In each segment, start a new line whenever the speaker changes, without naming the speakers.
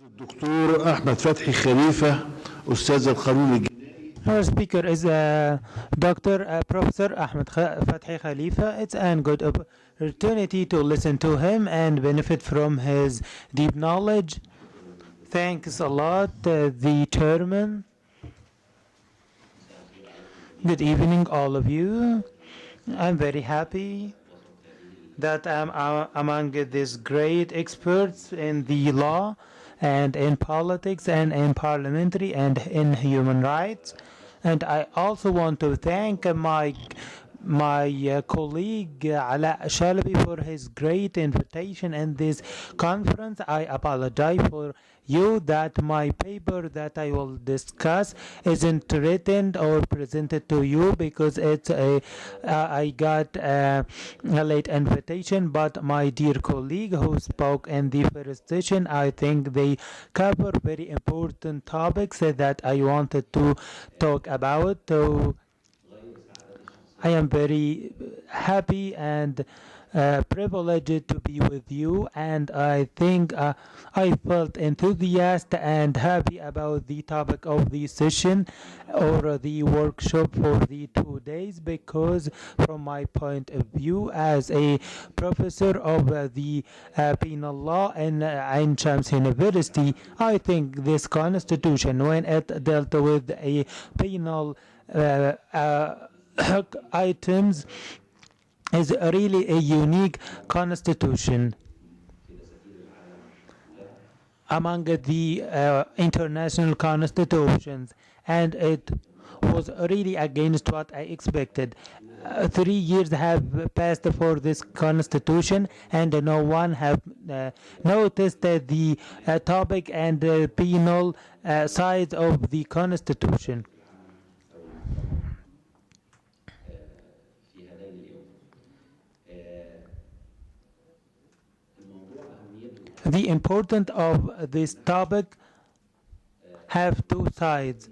الدكتور أحمد فتحي خليفة أستاذ القانون الجنائي.
Our speaker is Dr. Professor Ahmed Fathi Khalifa. It's a good opportunity to listen to him and benefit from his deep knowledge. Thanks a lot, the chairman. Good evening, all of you. I'm very happy that I'm among these great experts in the law and in politics and in parliamentary and in human rights. And I also want to thank my colleague Ala Shalabi for his great invitation in this conference. I apologize for you that my paper that I will discuss isn't written or presented to you because I got a late invitation, but my dear colleague who spoke in the first session, I think they cover very important topics that I wanted to talk about. So I am very happy and privileged to be with you, and I think I felt enthusiastic and happy about the topic of the session or the workshop for the 2 days, because from my point of view as a professor of the penal law in Ain Shams University, I think this constitution, when it dealt with a penal items, is really a unique constitution among the international constitutions, and it was really against what I expected. 3 years have passed for this constitution, and no one have noticed the topic and the penal side of the constitution. The importance of this topic have two sides,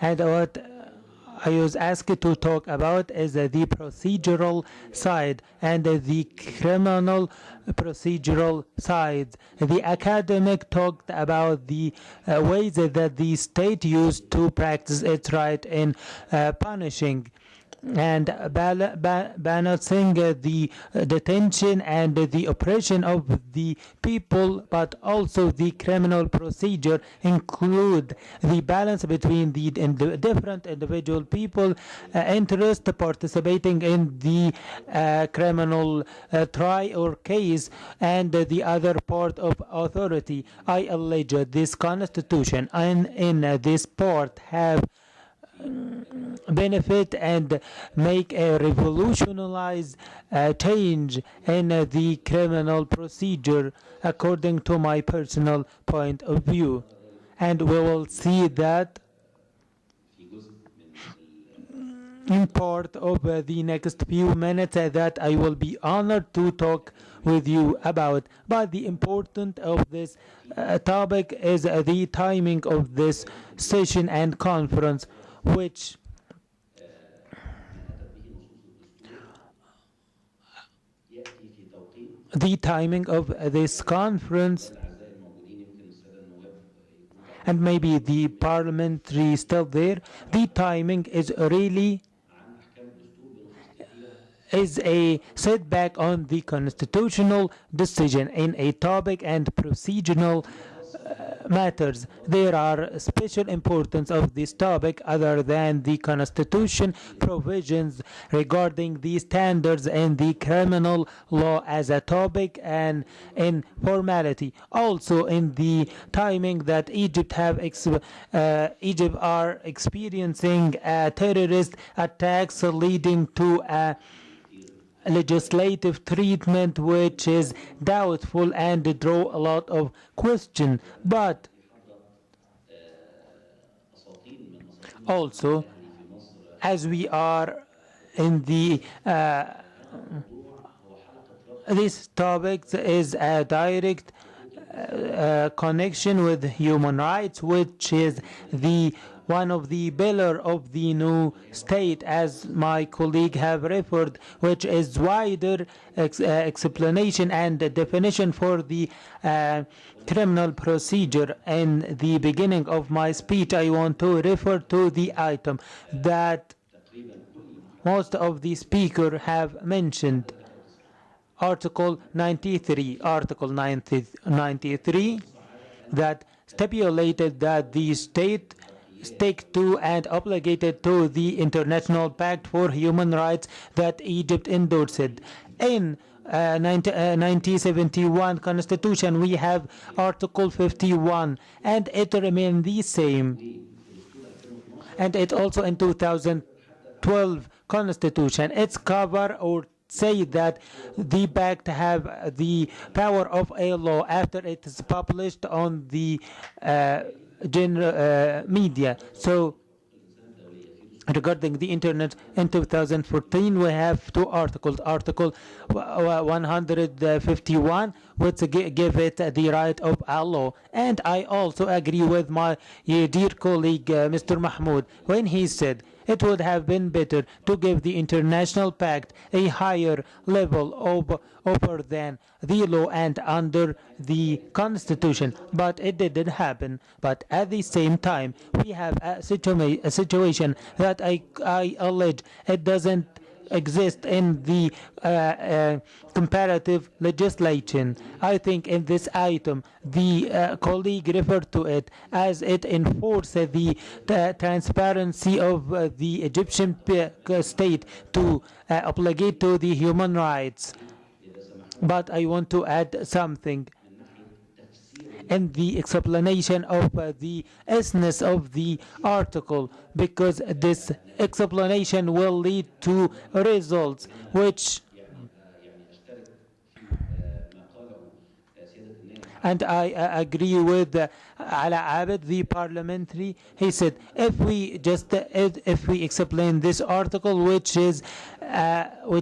and what I was asked to talk about is the procedural side and the criminal procedural side. The academic talked about the ways that the state used to practice its right in punishing and balancing the detention and the oppression of the people, but also the criminal procedure include the balance between the different individual people interest participating in the criminal trial or case and the other part of authority. I allege this constitution and in this part have benefit and make a revolutionized change in the criminal procedure according to my personal point of view, and we will see that in part of the next few minutes that I will be honored to talk with you about. But the importance of this topic is the timing of this session and conference, which the timing of this conference, and maybe the parliamentary still there, the timing is really is a setback on the constitutional decision in a topic and procedural matters. There are special importance of this topic other than the constitution provisions regarding the standards in the criminal law as a topic and in formality. Also in the timing that Egypt are experiencing terrorist attacks leading to a legislative treatment which is doubtful and draw a lot of question. But also, as we are in the this topic is a direct connection with human rights, which is the one of the pillar of the new state, as my colleague have referred, which is wider explanation and definition for the criminal procedure. In the beginning of my speech, I want to refer to the item that most of the speakers have mentioned. Article 93. Article 93 that stipulated that the state stick to and obligated to the International Pact for Human Rights that Egypt endorsed. In 1971 Constitution, we have Article 51, and it remained the same. And it also in 2012 Constitution, it's cover or say that the pact have the power of a law after it is published on the media. So regarding the internet in 2014, we have two articles. Article 151, which give it the right of a law. And I also agree with my dear colleague Mr. Mahmoud when he said it would have been better to give the international pact a higher level over than the law and under the constitution, but it didn't happen. But at the same time, we have a situation that I allege it doesn't exist in the comparative legislation. I think in this item, the colleague referred to it as it enforces the transparency of the Egyptian state to obligate to the human rights. But I want to add something in the explanation of the essence of the article, because this explanation will lead to results which, and I agree with Ala Abed, the parliamentary. He said if we explain this article, which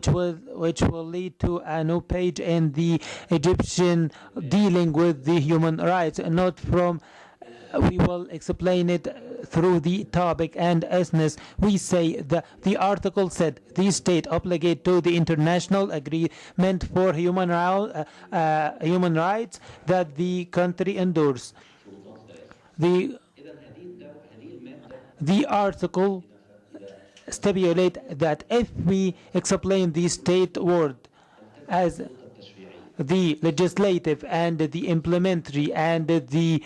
will lead to a new page in the Egyptian dealing with the human rights, and not from. We will explain it through the topic and essence. We say that the article said the state obligate to the international agreement for human rights that the country endorses. The article stipulates that if we explain the state word as the legislative and the implementary and the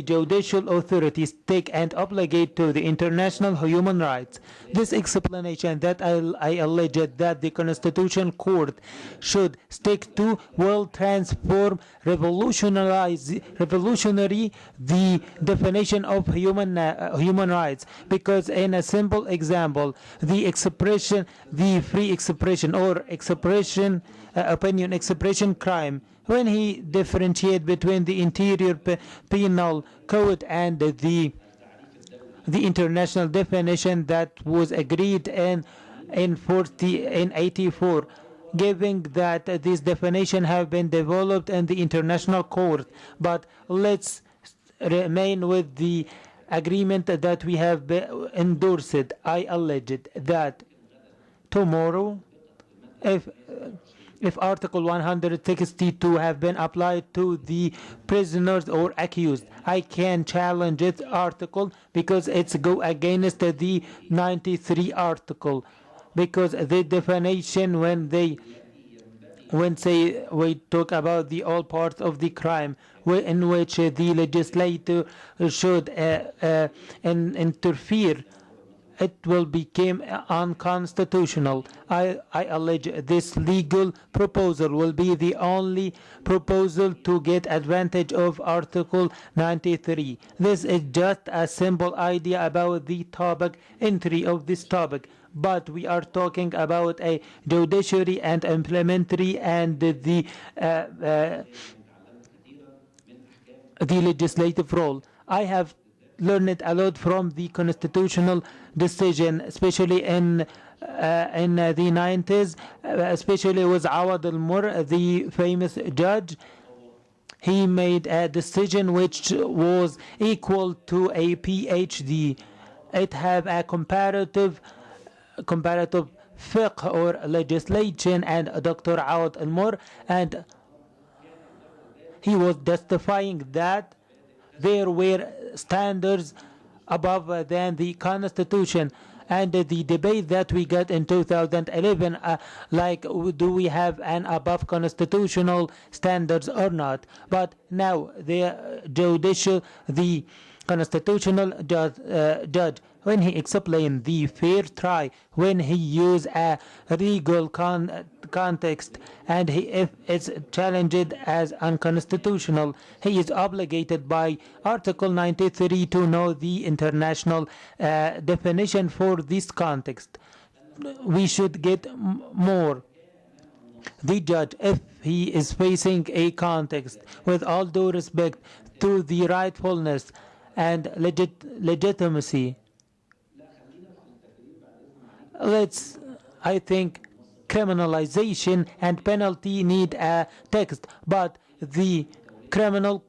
judicial authorities take and obligate to the international human rights. This explanation that I alleged that the Constitutional Court should stick to will transform, revolutionary the definition of human rights. Because in a simple example, the free expression or opinion expression crime, when he differentiate between the interior penal code and the international definition that was agreed in 84, giving that these definitions have been developed in the international court. But let's remain with the agreement that we have endorsed. I alleged that tomorrow, if Article 162 have been applied to the prisoners or accused, I can challenge this article because it's go against the 93 article. Because the definition when we talk about the all parts of the crime in which the legislator should interfere, it will become unconstitutional. I allege this legal proposal will be the only proposal to get advantage of Article 93. This is just a simple idea about the topic, entry of this topic. But we are talking about a judiciary and implementary and the legislative role. I have learned a lot from the constitutional decision, especially in the 90s, especially with Awad al-Mur, the famous judge. he made a decision which was equal to a PhD. It have a comparative fiqh or legislation, and Dr. Awad Al-Mur, and he was justifying that there were standards above than the Constitution. And the debate that we got in 2011, like do we have an above constitutional standards or not? But now the constitutional judge, when he explained the fair try, when he used a legal context, and if it's challenged as unconstitutional, he is obligated by Article 93 to know the international definition for this context. We should get more. The judge, if he is facing a context, with all due respect to the rightfulness and legitimacy, I think criminalization and penalty need a text, but the criminal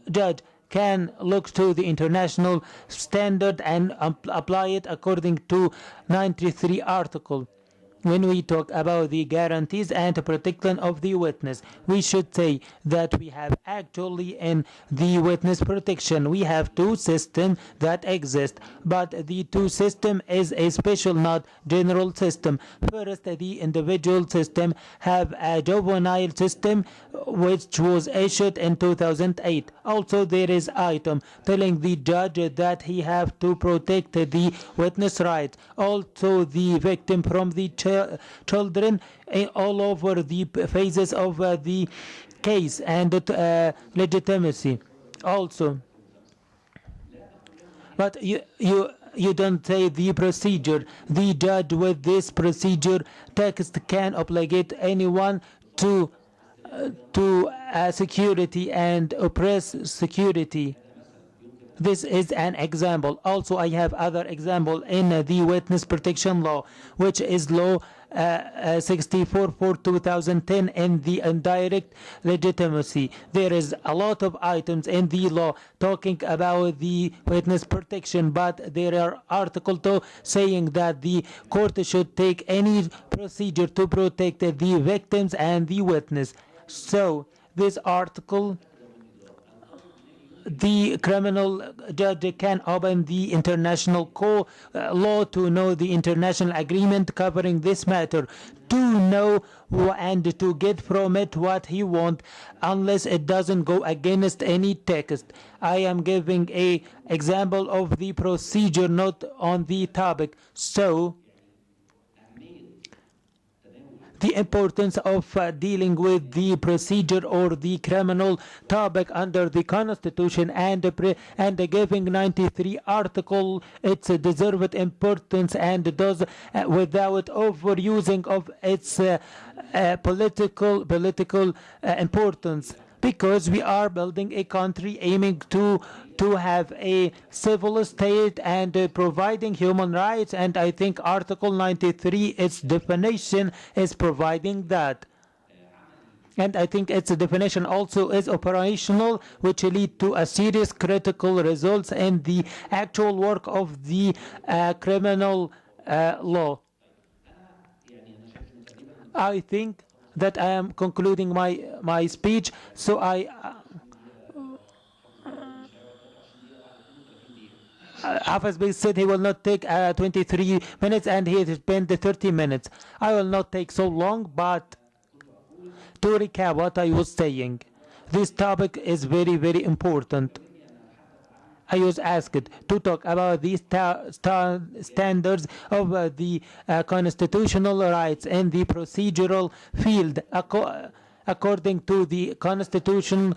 judge can look to the international standard and apply it according to 93 article. When we talk about the guarantees and protection of the witness, we should say that we have actually in the witness protection, we have two systems that exist, but the two system is a special, not general system. First, the individual system have a juvenile system which was issued in 2008. Also, there is item telling the judge that he have to protect the witness rights. Also, the victim from the children all over the phases of the case and legitimacy also. But you don't say the procedure. The judge with this procedure text can obligate anyone to security and oppress security. This is an example. Also, I have other example in the witness protection law, which is law 64 for 2010 in the indirect legitimacy. There is a lot of items in the law talking about the witness protection, but there are articles too saying that the court should take any procedure to protect the victims and the witness. So this article, the criminal judge can open the international law to know the international agreement covering this matter, to know and to get from it what he wants, unless it doesn't go against any text. I am giving a example of the procedure, not on the topic. So the importance of dealing with the procedure or the criminal topic under the Constitution and giving 93 article its deserved importance, and does without overusing of its political importance, because we are building a country aiming to have a civil state and providing human rights, and I think Article 93, its definition, is providing that. And I think its definition also is operational, which lead to a serious critical results in the actual work of the criminal law. I think that I am concluding my speech, so Hafiz Bey said he will not take 23 minutes, and he has spent 30 minutes. I will not take so long, but to recap what I was saying, this topic is very, very important. I was asked to talk about these standards of the constitutional rights in the procedural field according to the Constitution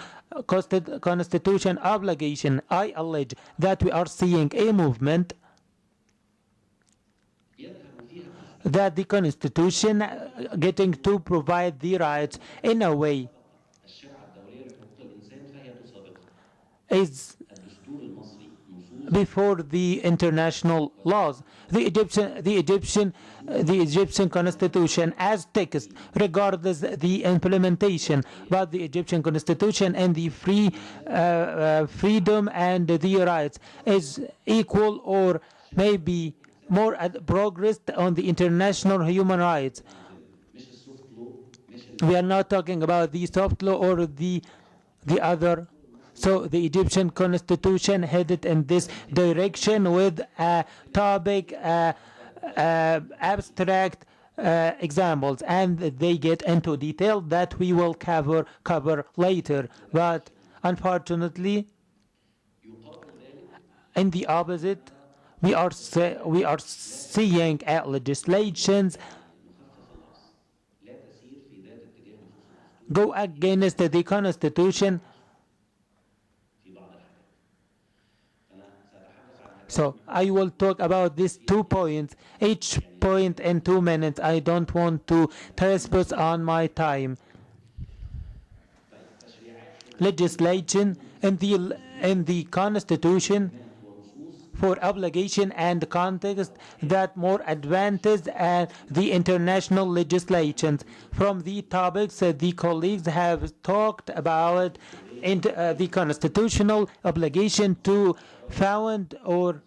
obligation. I allege that we are seeing a movement that the Constitution getting to provide the rights in a way before the international laws. The Egyptian constitution as text regardless the implementation, but the Egyptian constitution and the freedom and the rights is equal or maybe more progress on the international human rights. We are not talking about the soft law or the other. So the Egyptian constitution headed in this direction with a topic, abstract examples, and they get into detail that we will cover later. But unfortunately, in the opposite, we are seeing legislations go against the constitution. So I will talk about these 2 points, each point in 2 minutes. I don't want to trespass on my time. Legislation in the Constitution for obligation and context that more advances the international legislations. From the topics the colleagues have talked about the constitutional obligation to found or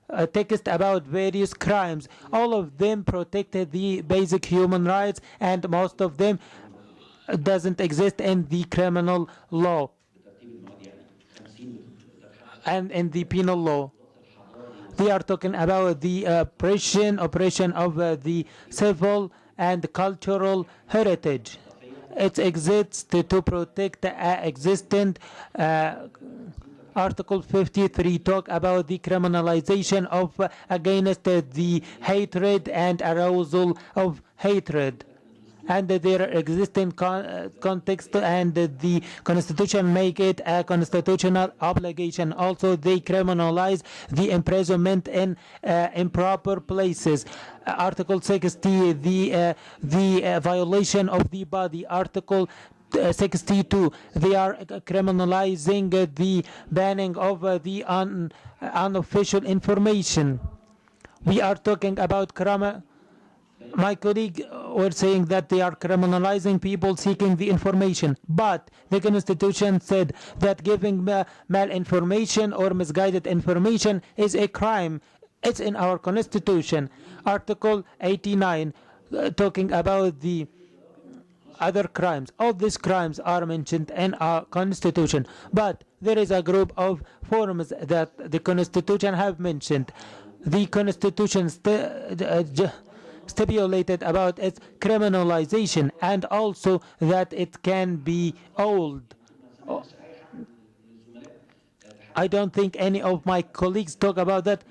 a text about various crimes. All of them protected the basic human rights, and most of them doesn't exist in the criminal law and in the penal law. They are talking about the oppression of the civil and cultural heritage. It exists to protect the existent Article 53 talk about the criminalization of against the hatred and arousal of hatred, and their existing context, and the Constitution make it a constitutional obligation. Also, they criminalize the imprisonment in improper places. Article 60, the violation of the body. Article 62, they are criminalizing the banning of the unofficial information. We are talking about crime. My colleague were saying that they are criminalizing people seeking the information, but the Constitution said that giving malinformation or misguided information is a crime. It's in our Constitution. Article 89, talking about the other crimes. All these crimes are mentioned in our Constitution, but there is a group of forms that the Constitution have mentioned. The Constitution stipulated about its criminalization, and also that it can be old. I don't think any of my colleagues talk about that.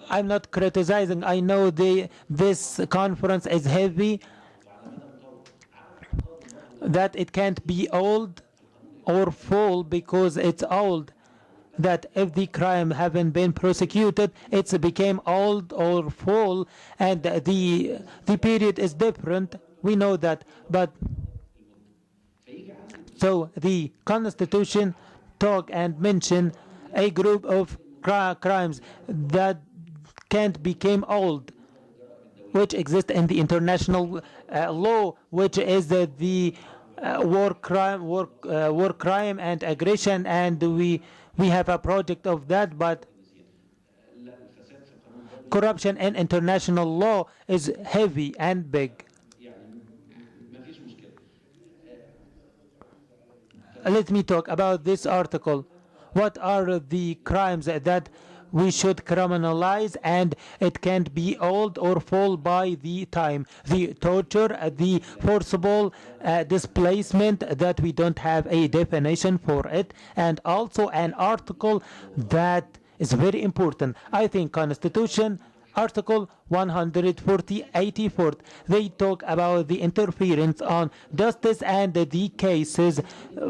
I'm not criticizing. I know this conference is heavy, that it can't be old or full because it's old, that if the crime haven't been prosecuted, it's became old or full, and the period is different. We know that, but so the Constitution talk and mention a group of crimes that can't become old, which exist in the international law, which is the war crime and aggression, and we have a project of that. But corruption in international law is heavy and big. Let me talk about this article. What are the crimes that we should criminalize, and it can't be old or full by the time? The torture, the forcible displacement, that we don't have a definition for it, and also an article that is very important. I think Constitution Article 184, they talk about the interference on justice and the cases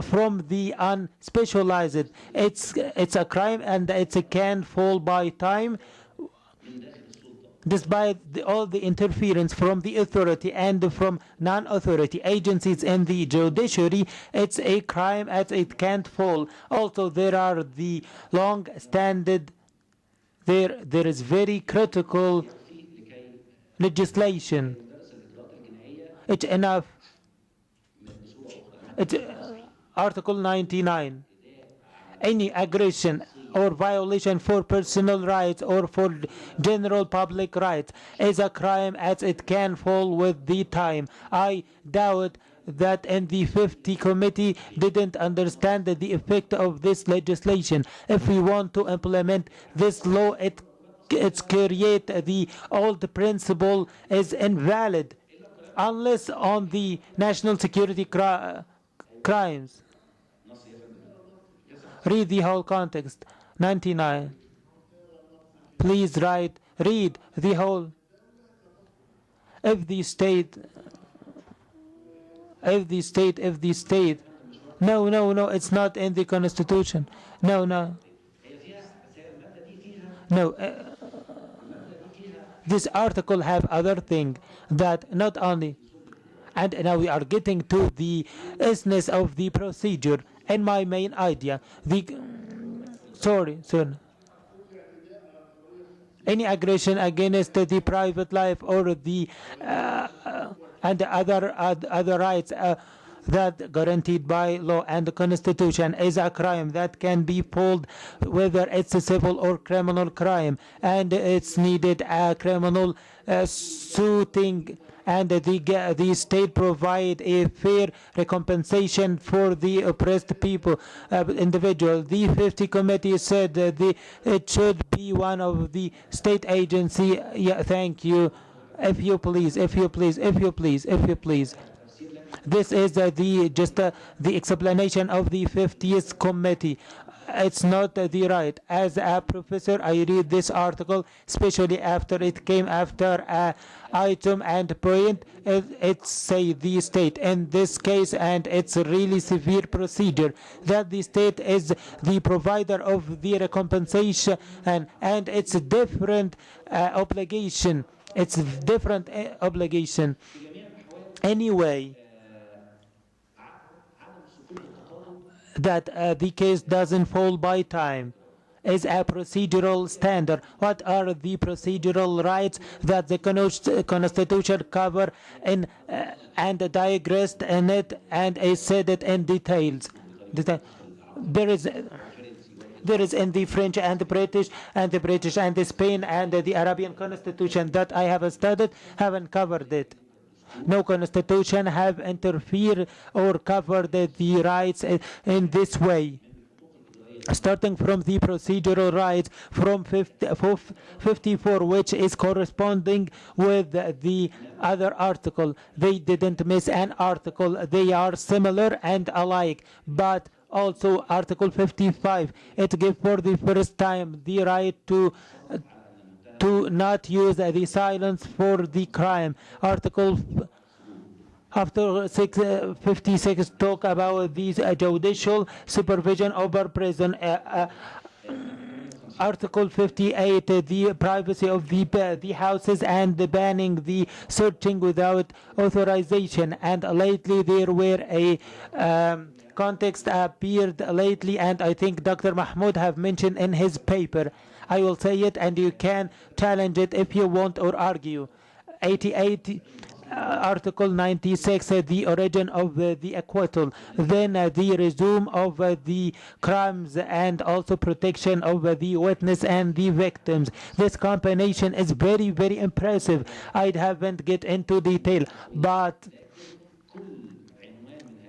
from the unspecialized. It's a crime, and it can fall by time. despite all the interference from the authority and from non-authority agencies in the judiciary, it's a crime as it can't fall. Also, there are the long-standing, there is very critical legislation. It's enough. It's Article 99. Any aggression or violation for personal rights or for general public rights is a crime as it can fall with the time. I doubt that in the 50 committee didn't understand the effect of this legislation. If we want to implement this law, it's create the old principle is invalid unless on the national security crimes. Read the whole context. 99. Please read the whole. If the state, no, it's not in the Constitution. No. This article have other thing that not only, and now we are getting to the essence of the procedure. And my main idea, any aggression against the private life or the and other rights that guaranteed by law and the Constitution is a crime that can be pulled, whether it's a civil or criminal crime, and it's needed a criminal suiting. And the state provide a fair recompensation for the oppressed people, individual. The 50 committee said that it should be one of the state agency. Yeah, thank you. If you please. This is the explanation of the 50th committee. It's not the right. As a professor, I read this article, especially after it came after a item and point. It say the state in this case, and it's a really severe procedure that the state is the provider of the recompensation, and it's a different obligation. It's a different obligation. Anyway, that the case doesn't fall by time is a procedural standard. What are the procedural rights that the Constitution cover in and digressed in it, and is said it in details. There is in the French and the British and the Spain and the Arabian Constitution that I have studied haven't covered it. No constitution have interfered or covered the rights in this way. Starting from the procedural rights from 54, which is corresponding with the other article. They didn't miss an article. They are similar and alike. But also Article 55, it gives for the first time the right to not use the silence for the crime. Article after 56 talk about these judicial supervision over prison. Article 58, the privacy of the houses and the banning the searching without authorization. And lately there were a context appeared lately, and I think Dr. Mahmoud have mentioned in his paper. I will say it, and you can challenge it if you want or argue. 88, Article 96, the origin of the acquittal. Then the resume of the crimes and also protection of the witness and the victims. This combination is very, very impressive. I haven't get into detail, but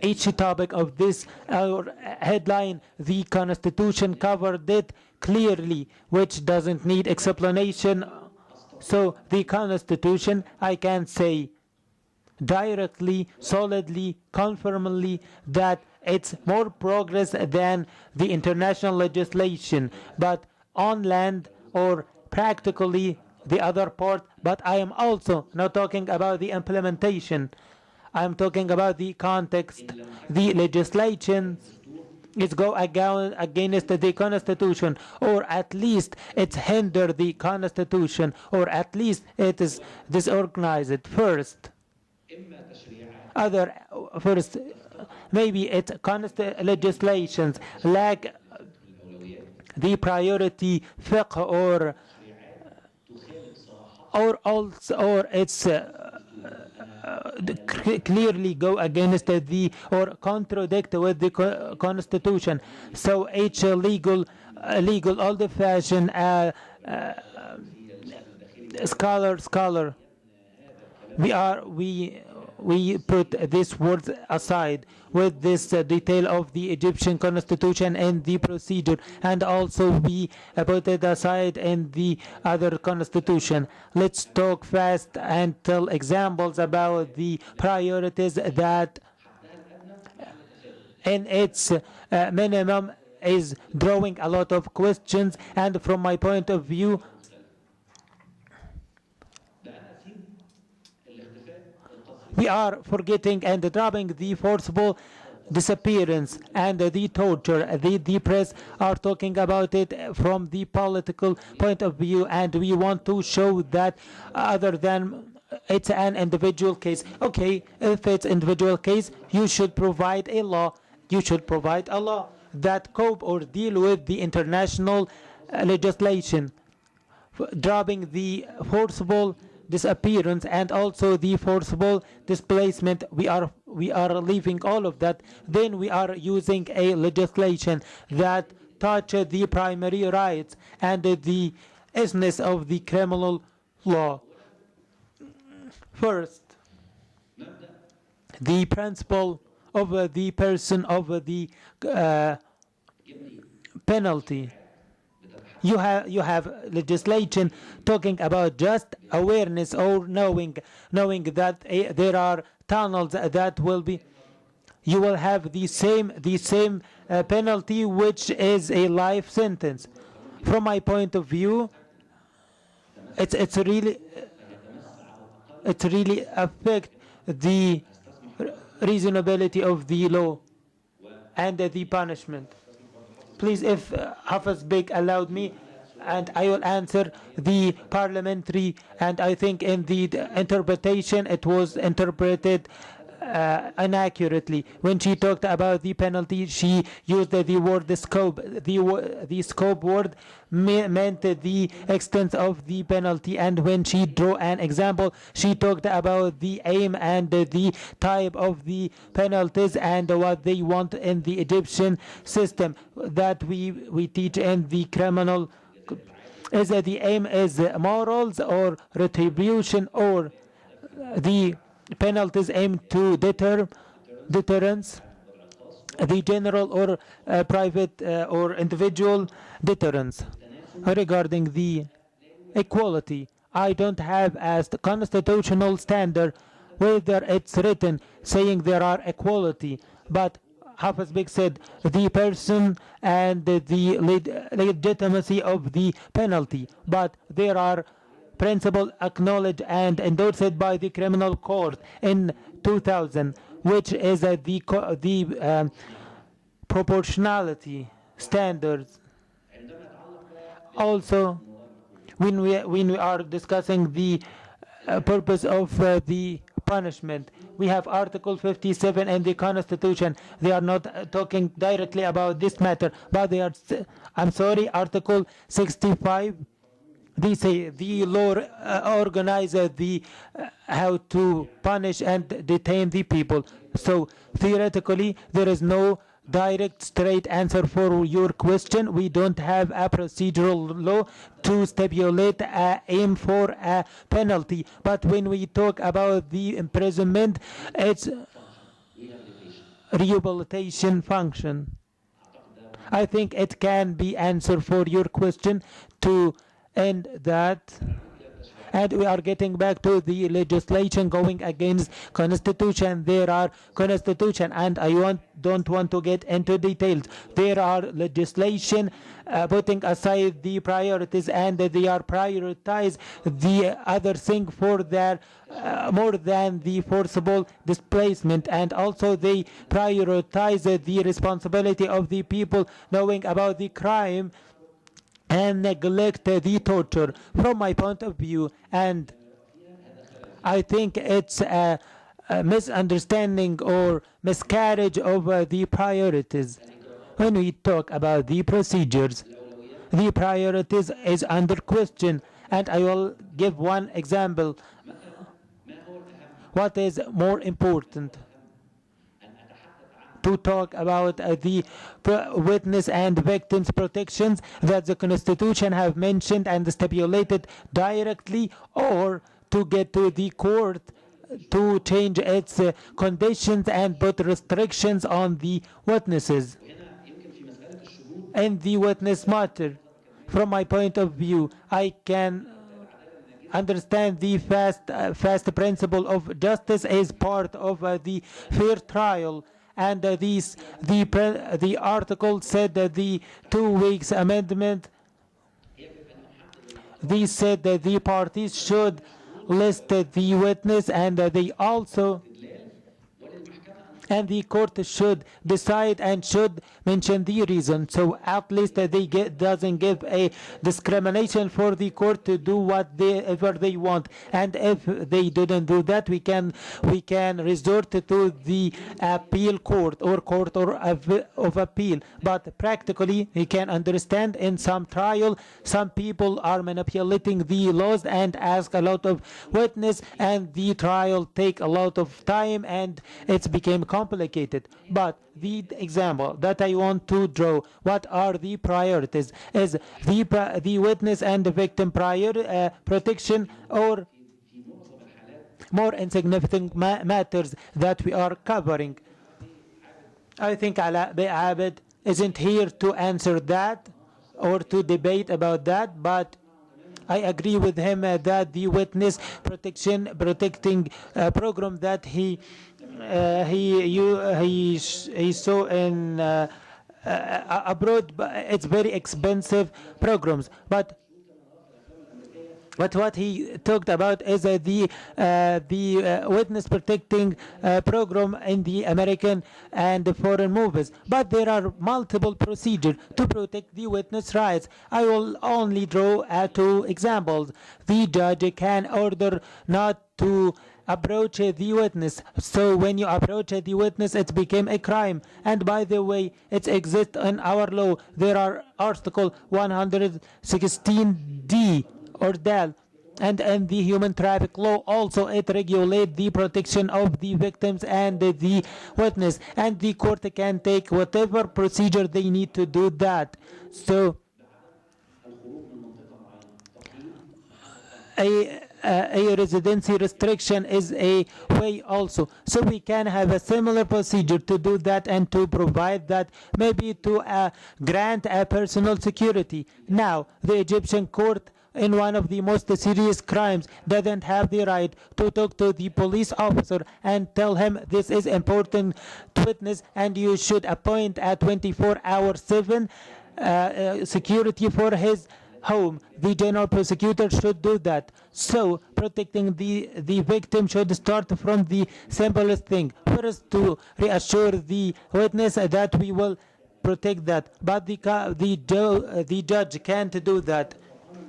each topic of this headline, the Constitution covered it clearly, which doesn't need explanation. So the Constitution, I can say directly, solidly, confirmingly that it's more progress than the international legislation, but on land or practically the other part. But I am also not talking about the implementation. I'm talking about the context, the legislation it go against the Constitution, or at least it hinder the Constitution, or at least it is disorganized. First, maybe it legislations lack the priority fiqh, or it's clearly go against the or contradict with the Constitution. So each legal old-fashioned scholar, we put these words aside with this detail of the Egyptian Constitution and the procedure, and also we put it aside in the other constitution. Let's talk fast and tell examples about the priorities that in its minimum is drawing a lot of questions, and from my point of view, we are forgetting and dropping the forcible disappearance and the torture. The press are talking about it from the political point of view, and we want to show that other than it's an individual case. Okay, if it's individual case, you should provide a law. You should provide a law that cope or deal with the international legislation, dropping the forcible disappearance and also the forcible displacement. We are leaving all of that. Then we are using a legislation that touch the primary rights and the essence of the criminal law. First, the principle of the person of the penalty. You have legislation talking about just awareness or knowing that there are tunnels that will be. You will have the same penalty, which is a life sentence. From my point of view, it's really affect the reasonability of the law and the punishment. Please, if Hafiz Beg allowed me, and I will answer the parliamentary, and I think in the interpretation it was interpreted inaccurately. When she talked about the penalty, she used the word scope. The scope word meant the extent of the penalty, and when she drew an example, she talked about the aim and the type of the penalties and what they want in the Egyptian system that we teach in the criminal. Is that the aim is morals or retribution, or the penalties aim to deterrence, the general or private or individual deterrence. Regarding the equality, I don't have as the constitutional standard whether it's written saying there are equality, but Hafiz Beg said the person and the legitimacy of the penalty, but there are principle acknowledged and endorsed by the criminal court in 2000, which is the proportionality standards. Also, when we are discussing the purpose of the punishment, we have Article 57 in the Constitution. They are not talking directly about this matter, but they are. I'm sorry, Article 65. They say the law organizes the how to punish and detain the people. So theoretically, there is no direct, straight answer for your question. We don't have a procedural law to stipulate a aim for a penalty. But when we talk about the imprisonment, it's rehabilitation function. I think it can be answer for your question to end that. And we are getting back to the legislation going against constitution. There are constitution, and don't want to get into details. There are legislation putting aside the priorities, and they are prioritize the other thing for their more than the forcible displacement, and also they prioritize the responsibility of the people knowing about the crime and neglect the torture from my point of view. And I think it's a misunderstanding or miscarriage of the priorities. When we talk about the procedures, the priorities is under question, and I will give one example. What is more important? To talk about the witness and victims protections that the Constitution have mentioned and stipulated directly, or to get to the court to change its conditions and put restrictions on the witnesses and the witness matter. From my point of view, I can understand the fast principle of justice is part of the fair trial. And the article said that the 2 weeks amendment, they said that the parties should list the witness, and they also, and the court should decide and should mention the reason. So at least they doesn't give a discrimination for the court to do whatever they want. And if they didn't do that, we can resort to the appeal court or court of appeal. But practically, we can understand in some trial, some people are manipulating the laws and ask a lot of witness, and the trial take a lot of time, and it's became complicated. But the example that I want to draw, what are the priorities, is the witness and the victim protection, or more insignificant matters that we are covering. I think Ala Abed isn't here to answer that or to debate about that, but I agree with him that the witness protecting program that he saw in abroad, it's very expensive programs. But what he talked about is the witness protecting program in the American and foreign movies. But there are multiple procedures to protect the witness rights. I will only draw 2 examples. The judge can order not to approach the witness. So when you approach the witness, it became a crime. And by the way, it exists in our law. There are Article 116D or DAL, and the human traffic law also, it regulates the protection of the victims and the witness, and the court can take whatever procedure they need to do that. So a residency restriction is a way also. So we can have a similar procedure to do that and to provide that, maybe to grant a personal security. Now, the Egyptian court in one of the most serious crimes doesn't have the right to talk to the police officer and tell him this is important witness and you should appoint a 24/7 security for his home. The general prosecutor should do that. So protecting the victim should start from the simplest thing. First, to reassure the witness that we will protect that. But the judge can't do that.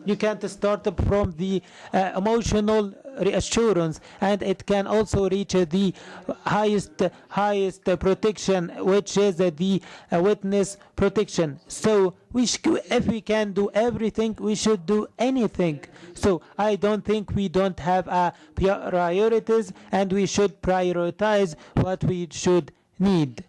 You can't start from the emotional reassurance, and it can also reach the highest protection, which is the witness protection. So if we can do everything, we should do anything. So I don't think we don't have priorities, and we should prioritize what we should need.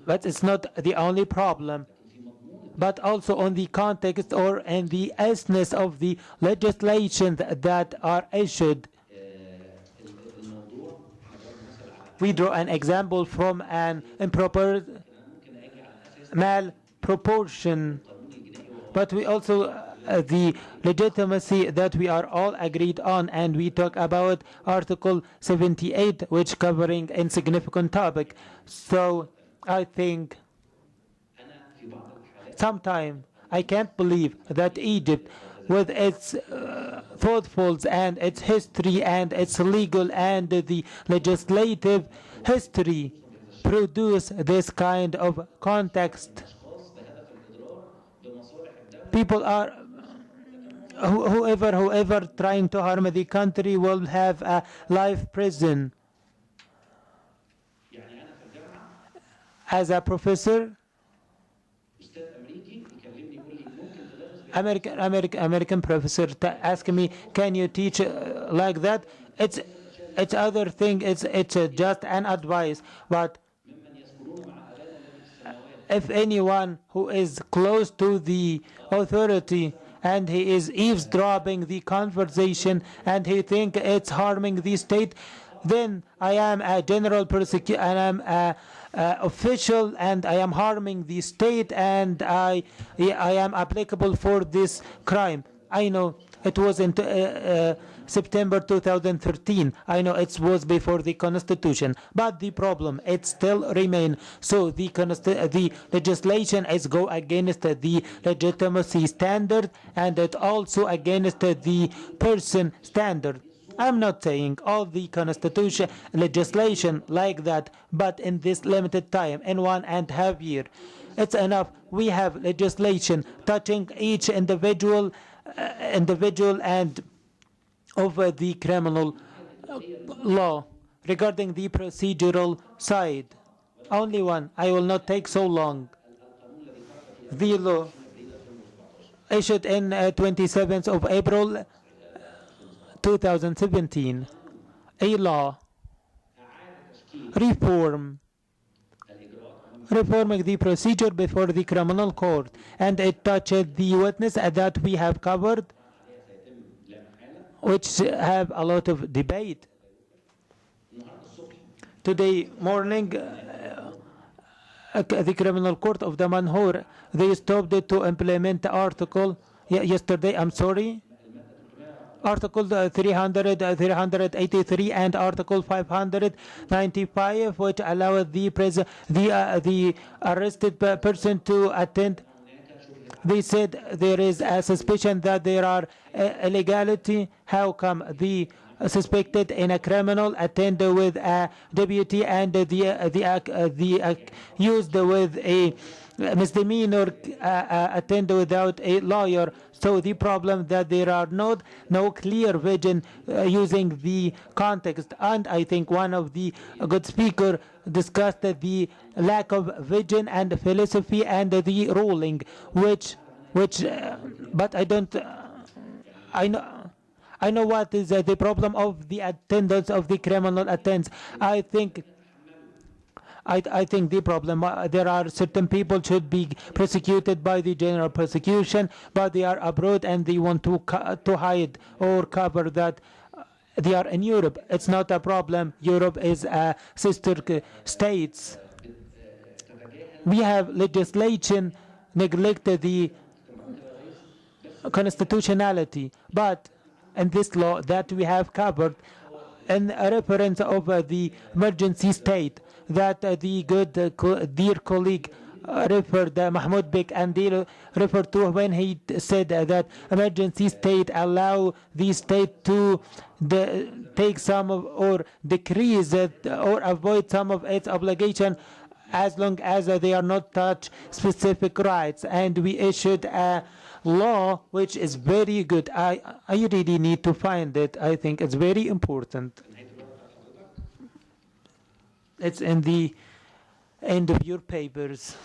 But it's not the only problem, but also on the context or in the essence of the legislation that are issued. We draw an example from an improper proportion, but we also the legitimacy that we are all agreed on, and we talk about Article 78, which covering insignificant topic. So I think sometimes I can't believe that Egypt, with its thoughtfuls and its history and its legal and the legislative history, produce this kind of context. People are whoever trying to harm the country will have a life prison. As a professor, American professor asked me, "Can you teach like that?" It's other thing. It's just an advice. But if anyone who is close to the authority and he is eavesdropping the conversation and he think it's harming the state, then I am a general prosecutor and I'm a official and I am harming the state and I am applicable for this crime. I know it was in September 2013. I know it was before the Constitution, but the problem it still remains. So the legislation is go against the legitimacy standard and it also against the person standard. I'm not saying all the constitution legislation like that, but in this limited time, in 1.5 years, it's enough. We have legislation touching each individual and over the criminal law. Regarding the procedural side, only one. I will not take so long. The law issued in 27th of April 2017, a law reforming the procedure before the criminal court, and it touched the witness that we have covered, which have a lot of debate. Today morning, the criminal court of the Manhur, they stopped it to implement the article. Yesterday, I'm sorry. Article 383 and Article 595, which allow the arrested person to attend. They said there is a suspicion that there are illegality. How come the suspected in a criminal attend with a deputy and the accused with a misdemeanor attend without a lawyer? So the problem that there are no clear vision using the context, and I think one of the good speaker discussed the lack of vision and philosophy and the ruling, which but I don't. I know what is the problem of the attendance of the criminal attendance. I think the problem, there are certain people should be prosecuted by the general prosecution, but they are abroad and they want to hide or cover that they are in Europe. It's not a problem. Europe is a sister states. We have legislation neglected the constitutionality, but in this law that we have covered, in a reference of the emergency state, that the good dear colleague referred Mahmoud Bek and they referred to when he said that emergency state allow the state to take some of or decrease it or avoid some of its obligation as long as they are not touch specific rights, and we issued a law which is very good. I really need to find it. I think it's very important. It's in the end of your papers.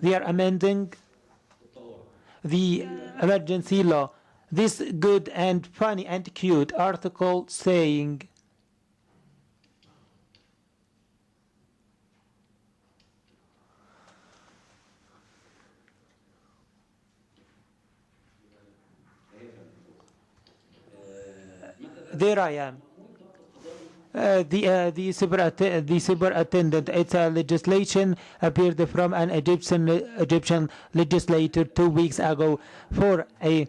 They are amending the emergency law. This good and funny and cute article saying there I am. the superintendent. It's a legislation appeared from an Egyptian legislator 2 weeks ago for a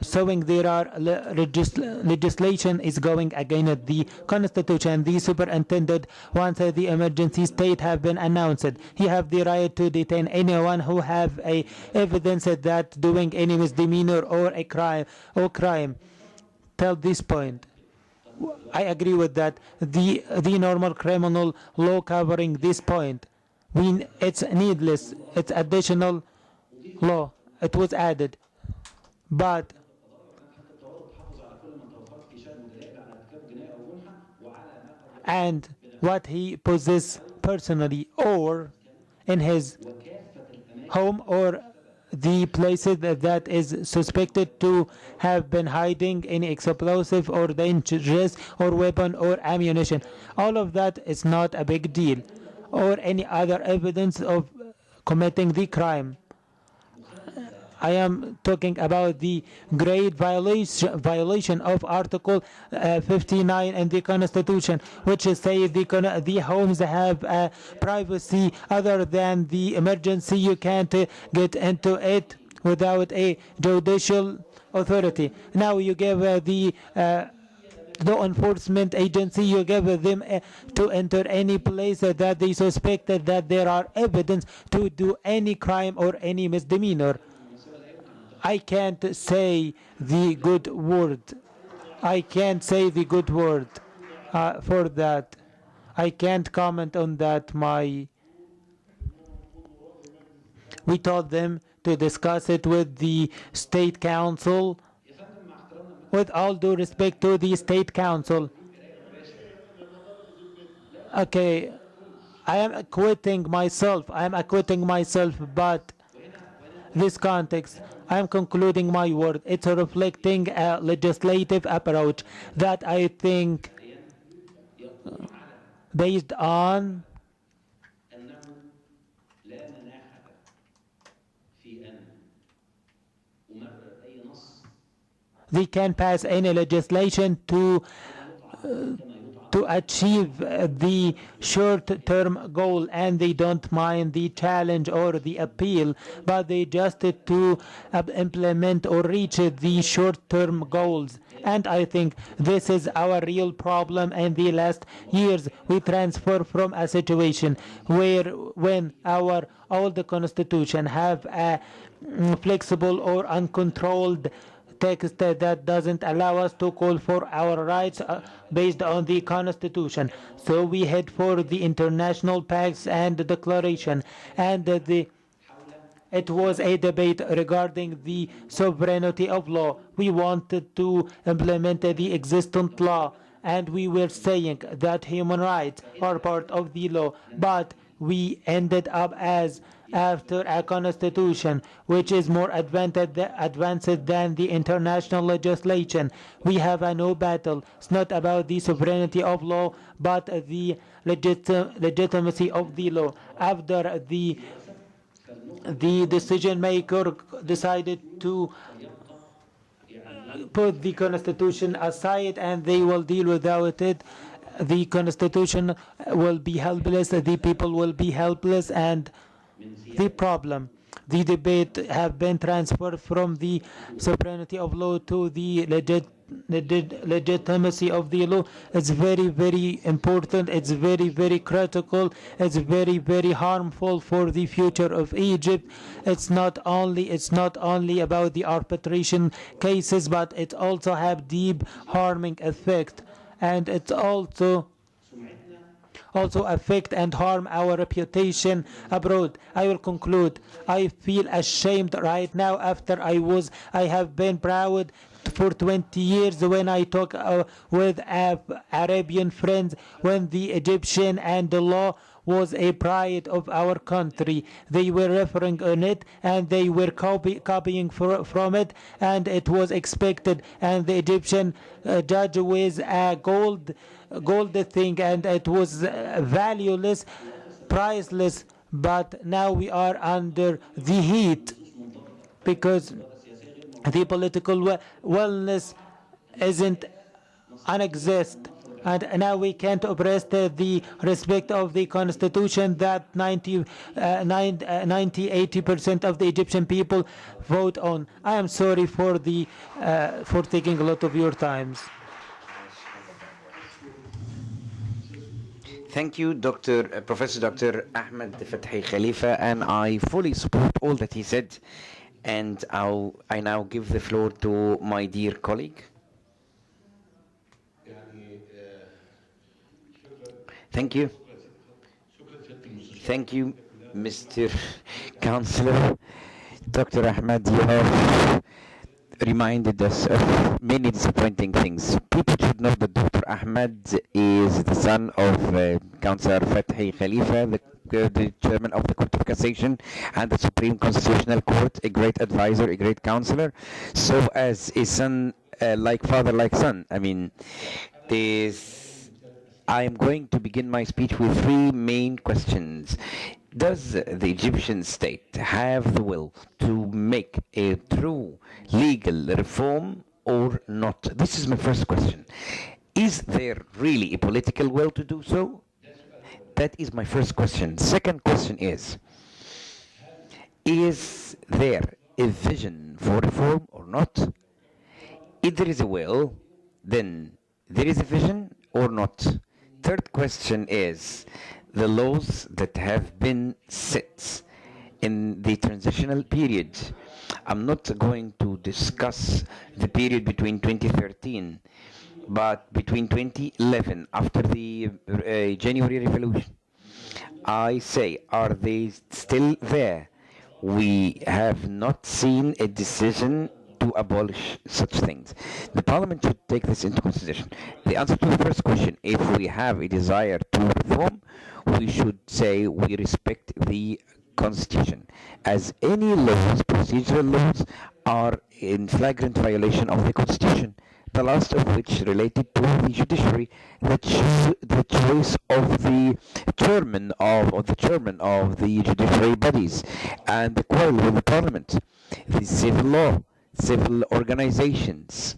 showing there are legislation is going against the constitution. The superintendent, once the emergency state have been announced, he have the right to detain anyone who have a evidence that doing any misdemeanor or a crime till this point. I agree with that. The normal criminal law covering this point, it's needless. It's additional law. It was added, but and what he possesses personally or in his home or the places that is suspected to have been hiding any explosive or dangerous or weapon or ammunition. All of that is not a big deal, or any other evidence of committing the crime. I am talking about the great violation of Article 59 in the Constitution, which is say the homes have privacy other than the emergency. You can't get into it without a judicial authority. Now you give the law enforcement agency, you give them to enter any place that they suspected that there are evidence to do any crime or any misdemeanor. I can't say the good word. I can't say the good word for that. I can't comment on that. We told them to discuss it with the State Council. With all due respect to the State Council. Okay, I am acquitting myself, but this context, I am concluding my word. It's reflecting a legislative approach that I think based on they can pass any legislation to achieve the short-term goal, and they don't mind the challenge or the appeal, but they just to implement or reach the short-term goals. And I think this is our real problem. In the last years, we transfer from a situation where when our old constitution have a flexible or uncontrolled text that doesn't allow us to call for our rights based on the Constitution. So we head for the international pacts and the declaration. And it was a debate regarding the sovereignty of law. We wanted to implement the existing law, and we were saying that human rights are part of the law. But we ended up as after a constitution which is more advanced than the international legislation. We have a new battle. It's not about the sovereignty of law, but the legitimacy of the law. After the decision maker decided to put the constitution aside and they will deal without it, the constitution will be helpless, the people will be helpless, and the debate have been transferred from the sovereignty of law to the legitimacy of the law. It's very, very important. It's very, very critical. It's very, very harmful for the future of Egypt. It's not only about the arbitration cases, but it also have deep harming effect, and it's also affect and harm our reputation abroad. I will conclude. I feel ashamed right now after I have been proud for 20 years when I talk with Arabian friends when the Egyptian and the law was a pride of our country. They were referring on it and they were copying from it, and it was expected, and the Egyptian judge with a gold thing, and it was valueless, priceless. But now we are under the heat because the political wellness isn't unexist. And now we can't oppress the respect of the constitution that 80% of the Egyptian people vote on. I am sorry for taking a lot of your times.
Thank you, Professor Dr. Ahmed Fathi Khalifa, and I fully support all that he said. And I now give the floor to my dear colleague. Thank you. Thank you, Mr. Councillor. Dr. Ahmed, you have reminded us of many disappointing things. People should know that Dr. Ahmed is the son of Councillor Fathi Khalifa, the chairman of the Court of Cassation and the Supreme Constitutional Court, a great advisor, a great counselor. So as a son, like father, like son. I mean, I am going to begin my speech with three main questions. Does the Egyptian state have the will to make a true legal reform or not? This is my first question. Is there really a political will to do so? That is my first question. Second question is there a vision for reform or not? If there is a will, then there is a vision or not? Third question is the laws that have been set in the transitional period. I'm not going to discuss the period between 2013, but between 2011, after the January Revolution, I say, are they still there? We have not seen a decision to abolish such things. The Parliament should take this into consideration. The answer to the first question, if we have a desire to reform, we should say we respect the Constitution, as any laws, procedural laws, are in flagrant violation of the Constitution. The last of which related to the judiciary, the choice of the chairman of the judiciary bodies, and the quarrel with the Parliament, the civil law, civil organizations.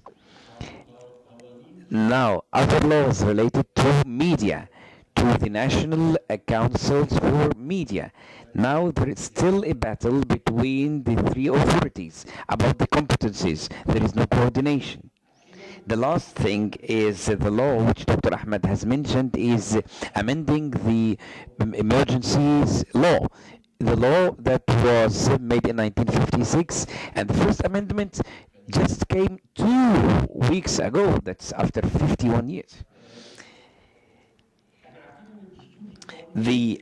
Now, other laws related to media, to the national councils for media. Now there is still a battle between the three authorities about the competencies. There is no coordination. The last thing is the law which Dr. Ahmed has mentioned is amending the emergencies law. The law that was made in 1956, and the first amendment just came 2 weeks ago. That's after 51 years.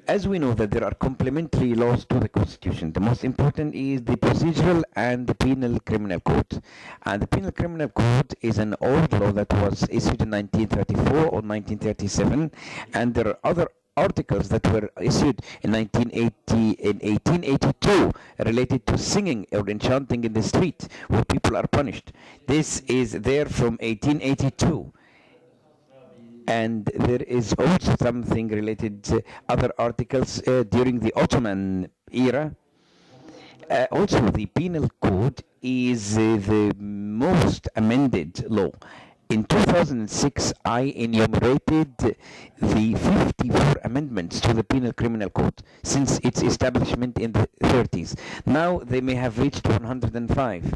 As we know that there are complementary laws to the Constitution. The most important is the procedural and the penal criminal code. And the penal criminal code is an old law that was issued in 1934 or 1937, and there are other articles that were issued in 1882 related to singing or enchanting in the street where people are punished. This is there from 1882. And there is also something related to other articles during the Ottoman era. Also, the penal code is the most amended law. In 2006, I enumerated the 54 amendments to the Penal Criminal Code since its establishment in the 30s. Now they may have reached 105.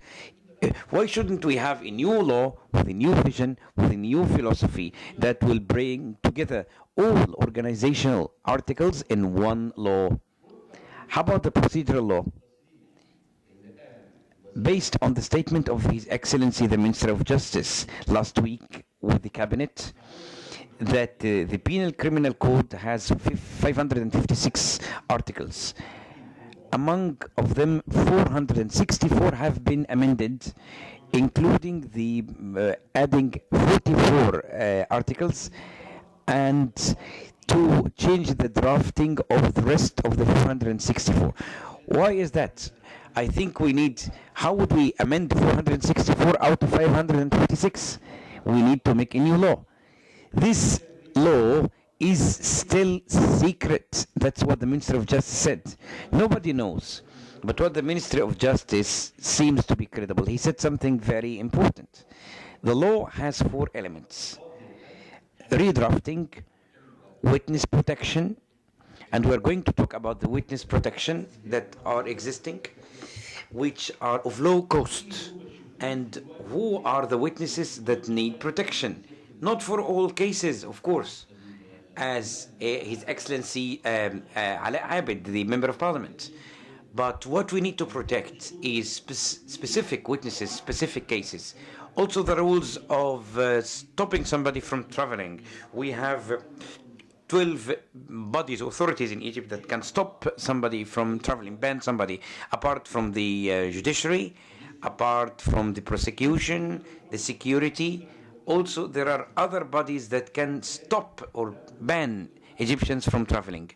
Why shouldn't we have a new law with a new vision, with a new philosophy that will bring together all organizational articles in one law? How about the procedural law? Based on the statement of His Excellency the Minister of Justice last week with the Cabinet, that the Penal Criminal Code has 556 articles. Among of them, 464 have been amended, including the adding 44 articles, and to change the drafting of the rest of the 464. Why is that? I think we need, how would we amend 464 out of 556? We need to make a new law. This law is still secret. That's what the Minister of Justice said. Nobody knows. But what the Ministry of Justice seems to be credible. He said something very important. The law has 4 elements. redrafting witness protection, and we're going to talk about the witness protection that are existing, which are of low cost, and who are the witnesses that need protection. Not for all cases, of course, as His Excellency Ala Abid, the Member of Parliament. But what we need to protect is specific witnesses, specific cases. Also the rules of stopping somebody from traveling. We have 12 bodies, authorities in Egypt that can stop somebody from traveling, ban somebody, apart from the judiciary, apart from the prosecution, the security. Also, there are other bodies that can stop or ban Egyptians from traveling.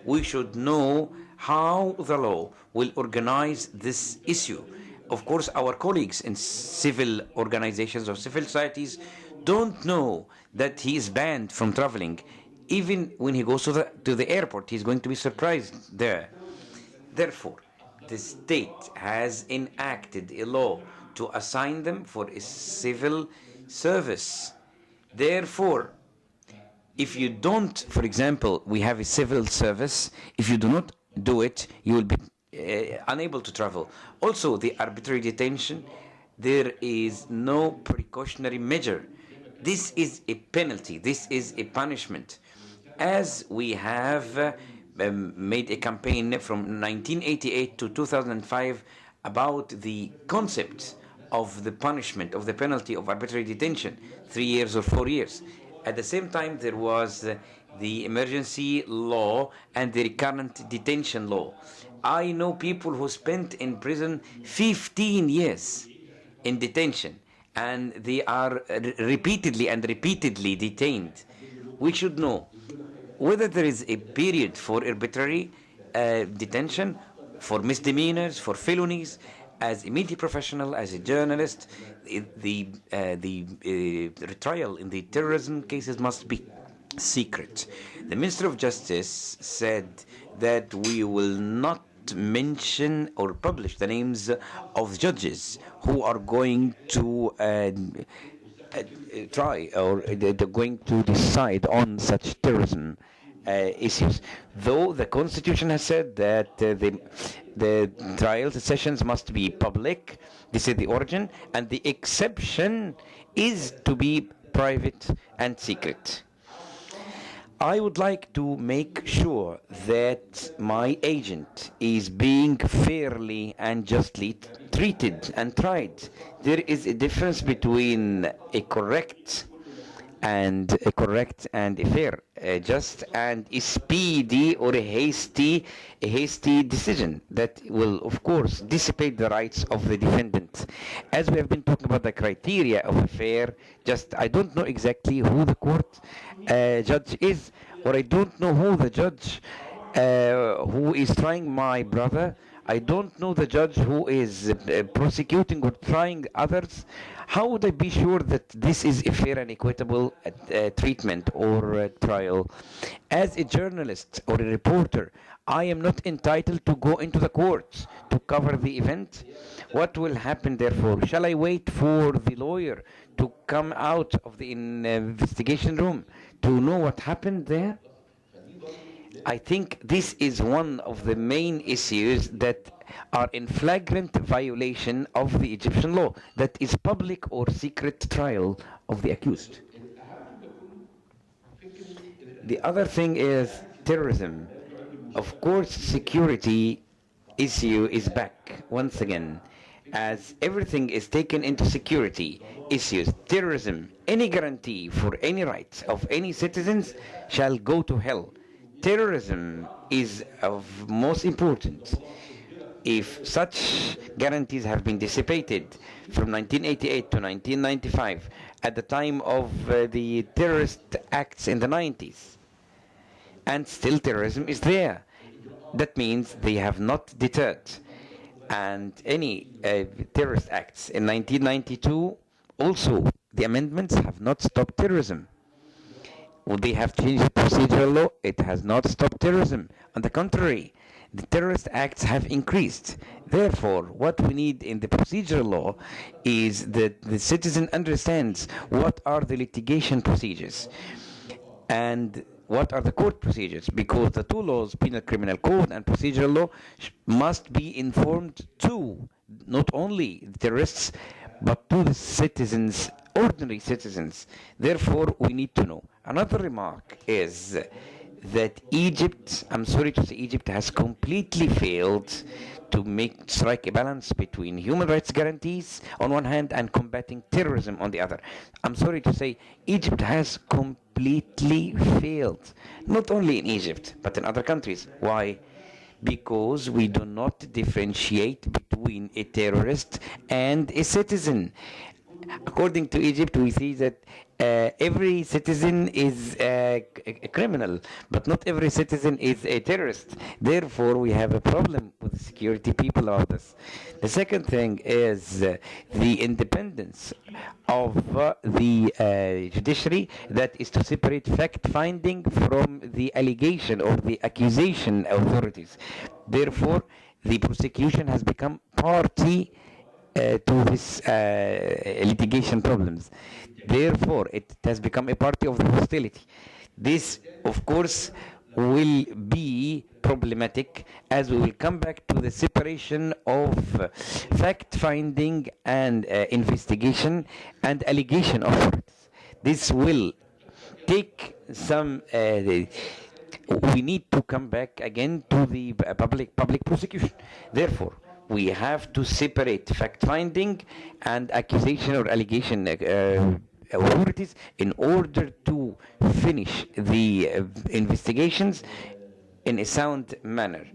We should know how the law will organize this issue. Of course, our colleagues in civil organizations or civil societies don't know that he is banned from traveling. Even when he goes to the airport, he's going to be surprised there. Therefore, the state has enacted a law to assign them for a civil service. Therefore, if you don't, for example, we have a civil service, if you do not do it, you will be unable to travel. Also, the arbitrary detention, there is no precautionary measure. This is a penalty, this is a punishment. As we have made a campaign from 1988 to 2005 about the concept of the punishment, of the penalty of arbitrary detention, 3 years or 4 years. At the same time, there was the emergency law and the recurrent detention law. I know people who spent in prison 15 years in detention, and they are repeatedly detained. We should know whether there is a period for arbitrary detention, for misdemeanors, for felonies. As a media professional, as a journalist, the trial in the terrorism cases must be secret. The Minister of Justice said that we will not mention or publish the names of judges who are going to try or they're going to decide on such terrorism issues. Though the Constitution has said that the trials, the sessions must be public, this is the origin, and the exception is to be private and secret. I would like to make sure that my agent is being fairly and justly treated and tried. There is a difference between a correct and a fair, just and a speedy or a hasty decision that will, of course, dissipate the rights of the defendant. As we have been talking about the criteria of a fair, just I don't know exactly who the court judge is, or I don't know who the judge who is trying my brother. I don't know the judge who is prosecuting or trying others. How would I be sure that this is a fair and equitable treatment or trial? As a journalist or a reporter, I am not entitled to go into the courts to cover the event. What will happen, therefore? Shall I wait for the lawyer to come out of the investigation room to know what happened there? I think this is one of the main issues that are in flagrant violation of the Egyptian law, that is public or secret trial of the accused. The other thing is terrorism. Of course, security issue is back once again, as everything is taken into security issues. Terrorism, any guarantee for any rights of any citizens shall go to hell. Terrorism is of most important. If such guarantees have been dissipated from 1988 to 1995 at the time of the terrorist acts in the 90s, and still terrorism is there, that means they have not deterred. And any terrorist acts in 1992, also the amendments have not stopped terrorism. Well, they have changed the procedural law, it has not stopped terrorism. On the contrary, the terrorist acts have increased. Therefore, what we need in the procedural law is that the citizen understands what are the litigation procedures. And what are the court procedures? Because the two laws, Penal Criminal Code and Procedural Law, must be informed to not only the terrorists, but to the citizens, ordinary citizens. Therefore, we need to know. Another remark is that Egypt, I'm sorry to say, Egypt has completely failed to strike a balance between human rights guarantees on one hand and combating terrorism on the other. I'm sorry to say, Egypt has completely failed, not only in Egypt, but in other countries. Why? Because we do not differentiate between a terrorist and a citizen. According to Egypt, we see that every citizen is a criminal, but not every citizen is a terrorist. Therefore, we have a problem with the security people about this. The second thing is the independence of the judiciary, that is to separate fact-finding from the allegation or the accusation authorities. Therefore, the prosecution has become party to this litigation problems. Therefore, it has become a party of the hostility. This, of course, will be problematic, as we will come back to the separation of fact-finding and investigation and allegation authorities. This will take some we need to come back again to the public prosecution. Therefore, we have to separate fact-finding and accusation or allegation authorities in order to finish the investigations in a sound manner.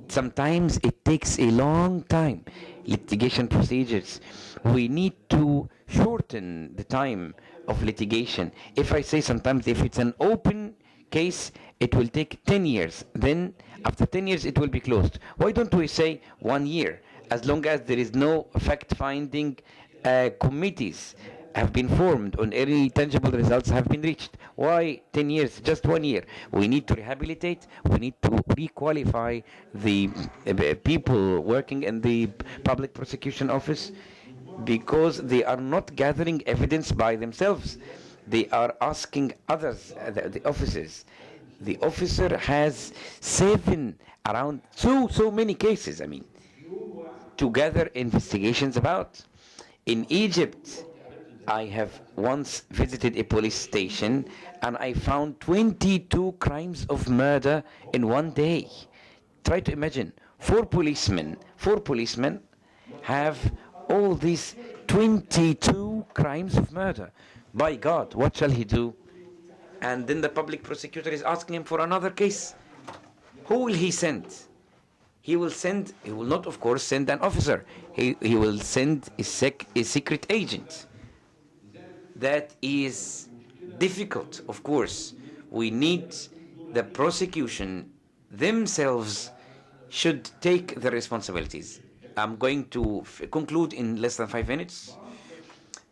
Sometimes it takes a long time, litigation procedures. We need to shorten the time of litigation. If I say sometimes, if it's an open case, it will take 10 years. Then after 10 years, it will be closed. Why don't we say 1 year? As long as there is no fact-finding committees have been formed on any tangible results have been reached. Why 10 years? Just 1 year. We need to rehabilitate. We need to re-qualify the people working in the public prosecution office, because they are not gathering evidence by themselves. They are asking others, the officers. The officer has around so many cases, to gather investigations about. In Egypt, I have once visited a police station and I found 22 crimes of murder in one day. Try to imagine, four policemen have all these 22 crimes of murder. By God, what shall he do? And then the public prosecutor is asking him for another case. Who will he send? He will not, of course, send an officer. He will send a secret agent. That is difficult, of course. We need the prosecution themselves should take the responsibilities. I'm going to conclude in less than 5 minutes.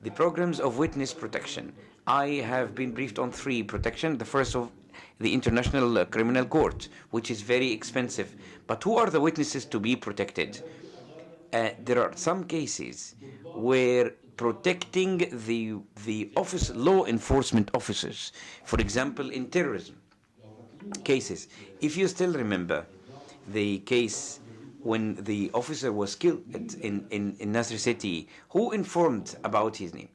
The programs of witness protection. I have been briefed on 3 protection. The first of the International Criminal Court, which is very expensive. But who are the witnesses to be protected? There are some cases where protecting the law enforcement officers, for example, in terrorism cases. If you still remember the case when the officer was killed in Nasr City, who informed about his name?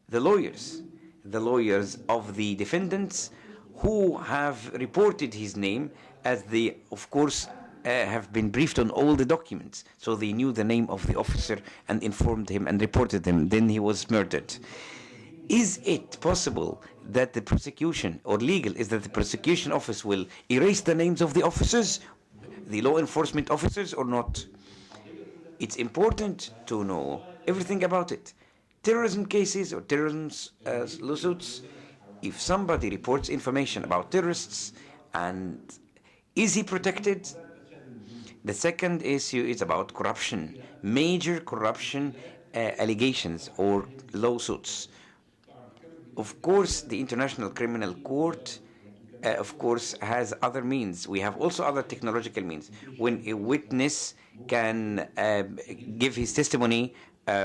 The lawyers of the defendants, who have reported his name, as they, of course, have been briefed on all the documents, so they knew the name of the officer and informed him and reported him. Then he was murdered. Is it possible that the prosecution, or legal, is that the prosecution office will erase the names of the officers, the law enforcement officers, or not? It's important to know everything about it. Terrorism cases or terrorism lawsuits, if somebody reports information about terrorists, and is he protected? The second issue is about corruption, major corruption allegations or lawsuits. Of course, the International Criminal Court, of course, has other means. We have also other technological means. When a witness can give his testimony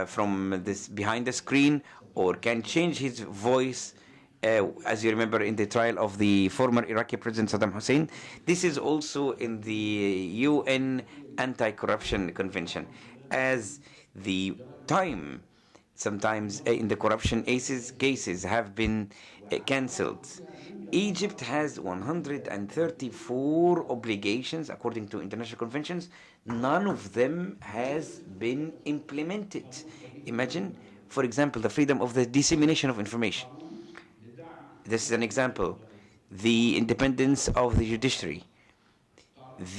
from this behind the screen, or can change his voice as you remember, in the trial of the former Iraqi President Saddam Hussein. This is also in the UN Anti-Corruption Convention. As the time, sometimes in the corruption cases have been cancelled. Egypt has 134 obligations according to international conventions. None of them has been implemented. Imagine, for example, the freedom of the dissemination of information. This is an example. The independence of the judiciary,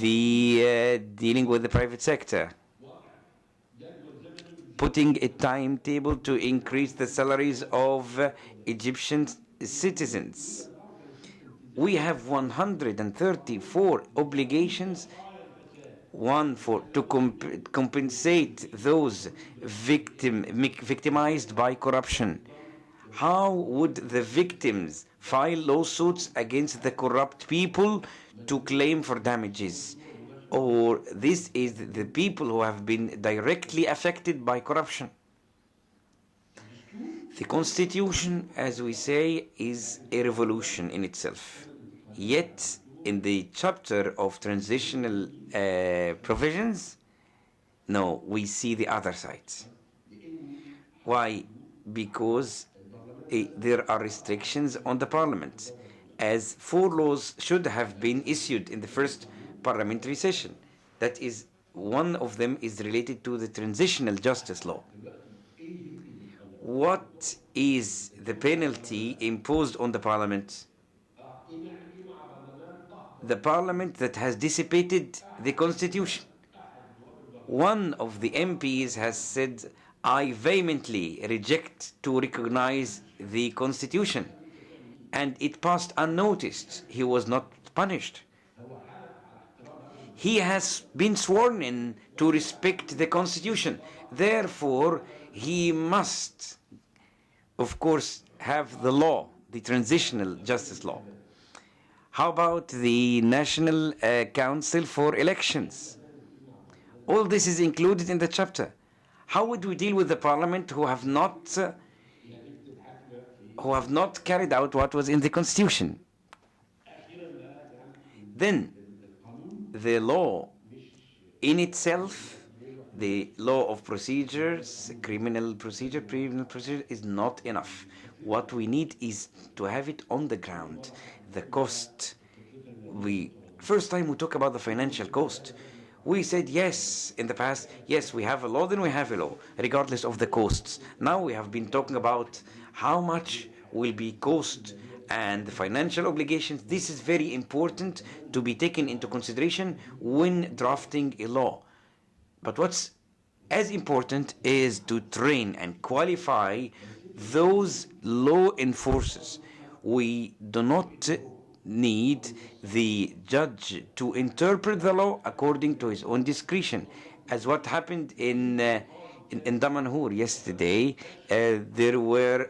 the dealing with the private sector, putting a timetable to increase the salaries of Egyptian citizens. We have 134 obligations, one to compensate those victimized by corruption. How would the victims file lawsuits against the corrupt people to claim for damages? Or this is the people who have been directly affected by corruption. The Constitution, as we say, is a revolution in itself. Yet, in the chapter of transitional provisions, no, we see the other side. Why? Because there are restrictions on the parliament, as 4 laws should have been issued in the first parliamentary session. That is, one of them is related to the transitional justice law. What is the penalty imposed on the parliament? The parliament that has dissipated the constitution. One of the MPs has said, I vehemently reject to recognize the constitution, and it passed unnoticed. He was not punished. He has been sworn in to respect the constitution. Therefore, he must, of course, have the law, the transitional justice law. How about the National Council for Elections? All this is included in the chapter. How would we deal with the parliament who have not carried out what was in the constitution? Then, the law in itself, the law of procedures, criminal procedure, is not enough. What we need is to have it on the ground. The cost. First time we talk about the financial cost. We said yes in the past, yes, we have a law, then we have a law, regardless of the costs. Now we have been talking about how much will be cost and the financial obligations. This is very important to be taken into consideration when drafting a law. But what's as important is to train and qualify those law enforcers. We do not need the judge to interpret the law according to his own discretion, as what happened in Damanhur yesterday. There were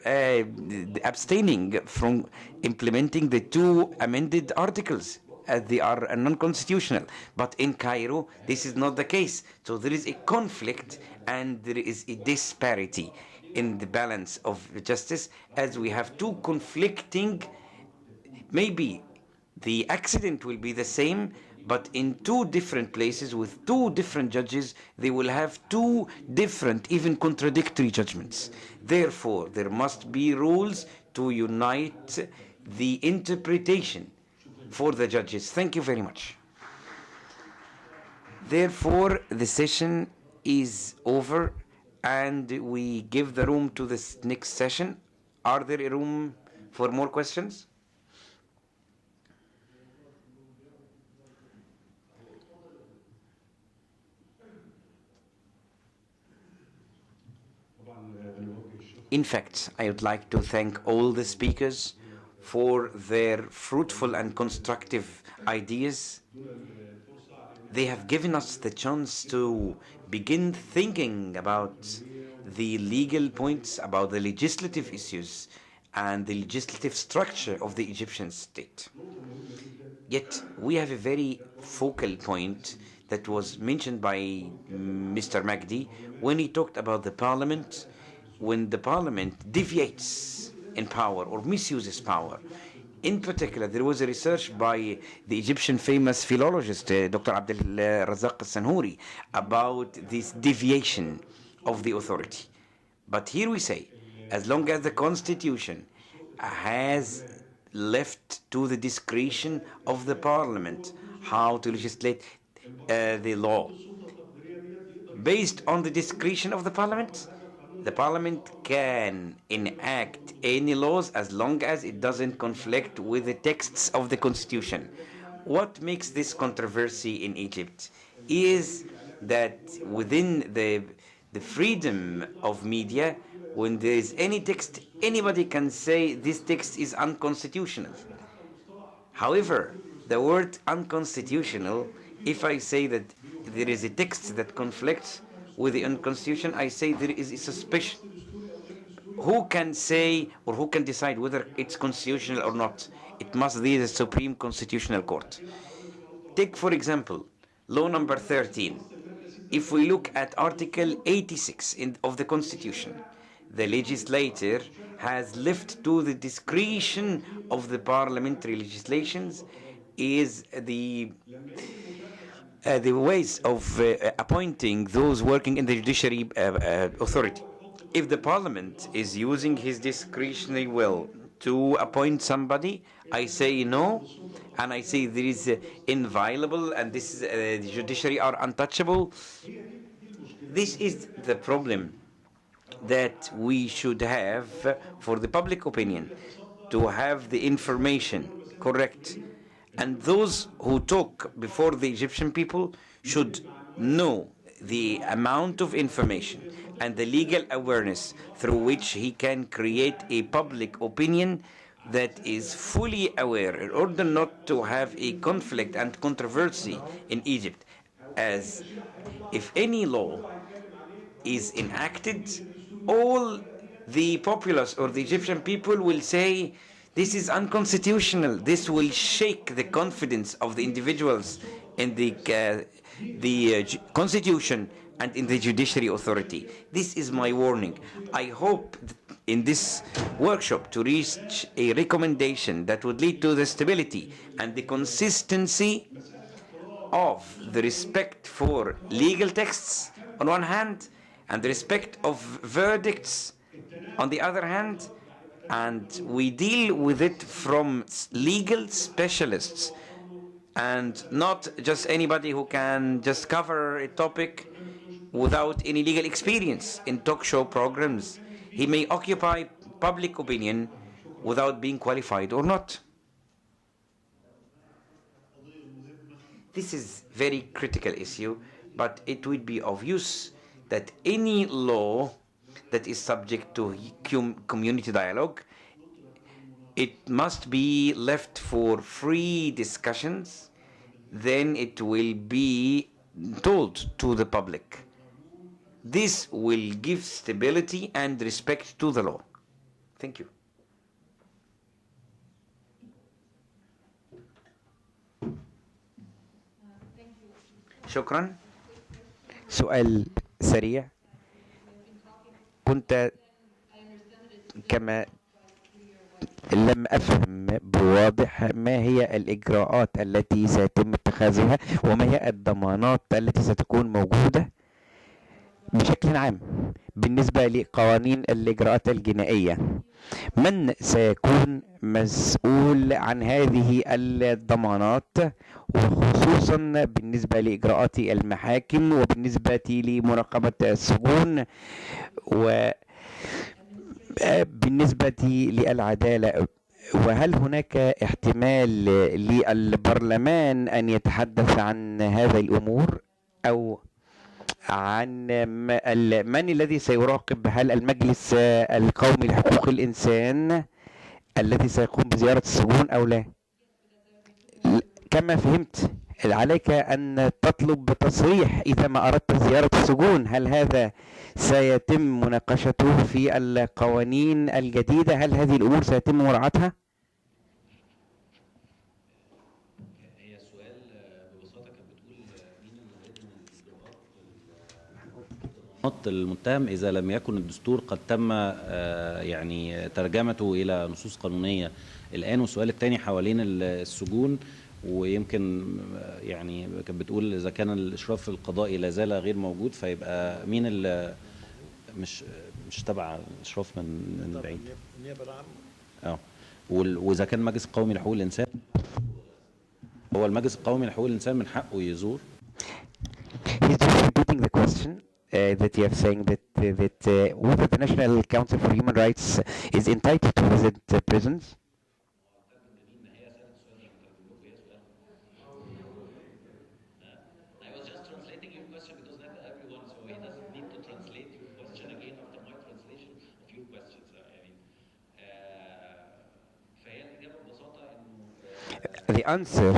abstaining from implementing the 2 amended articles, as they are non-constitutional. But in Cairo, this is not the case. So there is a conflict and there is a disparity in the balance of justice, as we have 2 conflicting. Maybe the accident will be the same, but in 2 different places with 2 different judges, they will have 2 different, even contradictory judgments. Therefore, there must be rules to unite the interpretation for the judges. Thank you very much. Therefore, the session is over and we give the room to this next session. Are there a room for more questions? In fact, I would like to thank all the speakers for their fruitful and constructive ideas. They have given us the chance to begin thinking about the legal points, about the legislative issues, and the legislative structure of the Egyptian state. Yet, we have a very focal point that was mentioned by Mr. Magdi when he talked about the parliament. When the parliament deviates in power or misuses power. In particular, there was a research by the Egyptian famous philologist, Dr. Abdel Razak al-Sanhouri, about this deviation of the authority. But here we say, as long as the Constitution has left to the discretion of the Parliament how to legislate the law, based on the discretion of the Parliament can enact any laws as long as it doesn't conflict with the texts of the Constitution. What makes this controversy in Egypt is that within the freedom of media, when there is any text, anybody can say this text is unconstitutional. However, the word unconstitutional, if I say that there is a text that conflicts with the Constitution, I say there is a suspicion. Who can say or who can decide whether it's constitutional or not? It must be the Supreme Constitutional Court. Take, for example, law number 13. If we look at Article 86 of the Constitution, the legislator has left to the discretion of the parliamentary legislations is the ways of appointing those working in the judiciary authority. If the parliament is using his discretionary will to appoint somebody, I say no, and I say there is inviolable, and this is, the judiciary are untouchable. This is the problem that we should have for the public opinion, to have the information correct. And those who talk before the Egyptian people should know the amount of information and the legal awareness through which he can create a public opinion that is fully aware, in order not to have a conflict and controversy in Egypt. As if any law is enacted, all the populace or the Egyptian people will say this is unconstitutional. This will shake the confidence of the individuals in the constitution and in the judiciary authority. This is my warning. I hope in this workshop to reach a recommendation that would lead to the stability and the consistency of the respect for legal texts on one hand, and the respect of verdicts on the other hand, and we deal with it from legal specialists and not just anybody who can just cover a topic without any legal experience in talk show programs. He may occupy public opinion without being qualified or not. This is a very critical issue, but it would be of use that any law that is subject to community dialogue, it must be left for free discussions. Then it will be told to the public. This will give stability and respect to the law. Thank you. شكرا.
سؤال سريع. كنت كما لم أفهم بواضح ما هي الإجراءات التي سيتم اتخاذها وما هي الضمانات التي ستكون موجودة بشكل عام بالنسبة لقوانين الإجراءات الجنائية. من سيكون مسؤول عن هذه الضمانات، وخصوصا بالنسبة لإجراءات المحاكم وبالنسبة لمراقبة السجون وبالنسبة للعدالة؟ وهل هناك احتمال للبرلمان أن يتحدث عن هذه الأمور، أو عن من الذي سيراقب؟ هل المجلس القومي لحقوق الإنسان الذي سيقوم بزيارة السجون أو لا؟ كما فهمت عليك أن تطلب تصريح إذا ما أردت زيارة السجون. هل هذا سيتم مناقشته في القوانين الجديدة؟ هل هذه الأمور سيتم مراعاتها؟
المتهم إذا لم يكن الدستور قد تم يعني ترجمته إلى نصوص قانونية الآن. والسؤال الثاني حوالين السجون، ويمكن يعني كانت بتقول إذا كان الإشراف القضائي لا زال غير موجود فيبقى مين اللي مش تبع الإشراف من بعيد؟ النيابة العامة. وإذا كان المجلس القومي لحقوق الإنسان، هو المجلس القومي لحقوق الإنسان من حقه يزور.
He's just repeating the question that you have saying that whether the National Council for Human Rights is entitled to visit prisons.
I was just translating your question because not everyone, so he doesn't need to translate your question again after my translation of your questions. I mean, فهي الإجابة ببساطة إنه
The answer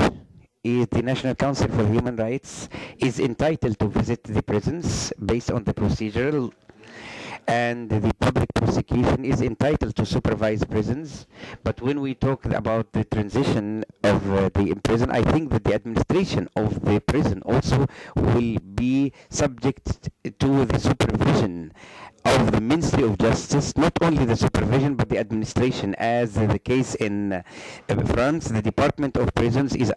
is the National Council for Human Rights is entitled to visit the prisons based on the procedural, and the public prosecution is entitled to supervise prisons. But when we talk about the transition of the prison, I think that the administration of the prison also will be subject to the supervision of the Ministry of Justice, not only the supervision but the administration, as the case in France. The Department of Prisons is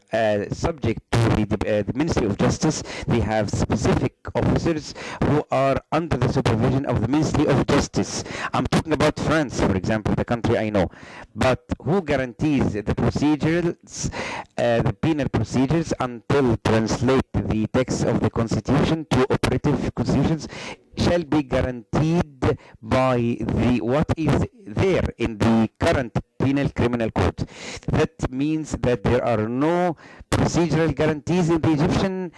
subject to the Ministry of Justice. They have specific officers who are under the supervision of the Ministry of Justice. I'm talking about France, for example, the country I know. But who guarantees the procedures, the penal procedures, until translate the text of the Constitution to operative constitutions, shall be guaranteed by the what is there in the current penal criminal code. That means that there are no procedural guarantees in the Egyptian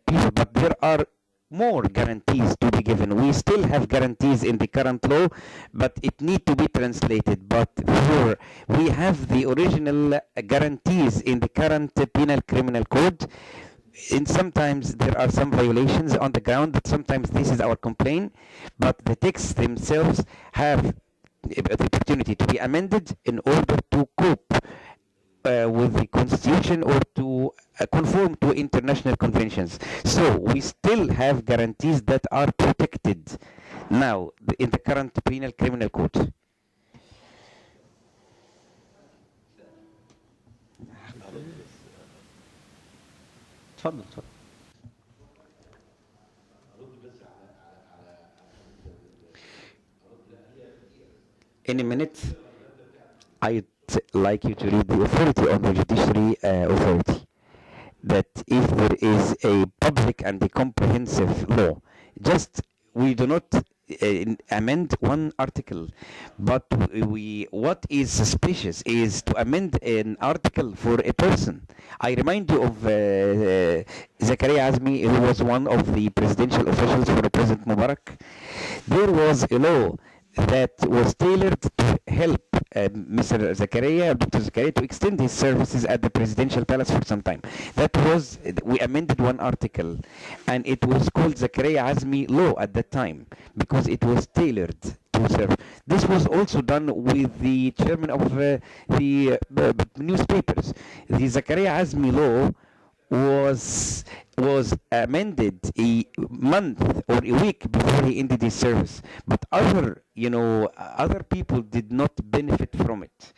people, but there are more guarantees to be given. We still have guarantees in the current law, but it need to be translated. But here we have the original guarantees in the current penal criminal code. And sometimes there are some violations on the ground, but sometimes this is our complaint. But the texts themselves have the opportunity to be amended in order to cope with the Constitution or to conform to international conventions. So we still have guarantees that are protected now in the current penal criminal code.
اتفضل.
In a minute, I'd like you to read the authority on the judiciary authority. That if there is a public and a comprehensive law, just we do not amend one article, but what is suspicious is to amend an article for a person. I remind you of Zakaria Azmi, who was one of the presidential officials for President Mubarak. There was a law that was tailored to help Mr. Zakaria, Dr. Zakaria, to extend his services at the presidential palace for some time. That was, we amended one article, and it was called Zakaria Azmi law at that time, because it was tailored to serve. This was also done with the chairman of the newspapers. The Zakaria Azmi law was amended a month or a week before he ended his service, but other people did not benefit from it.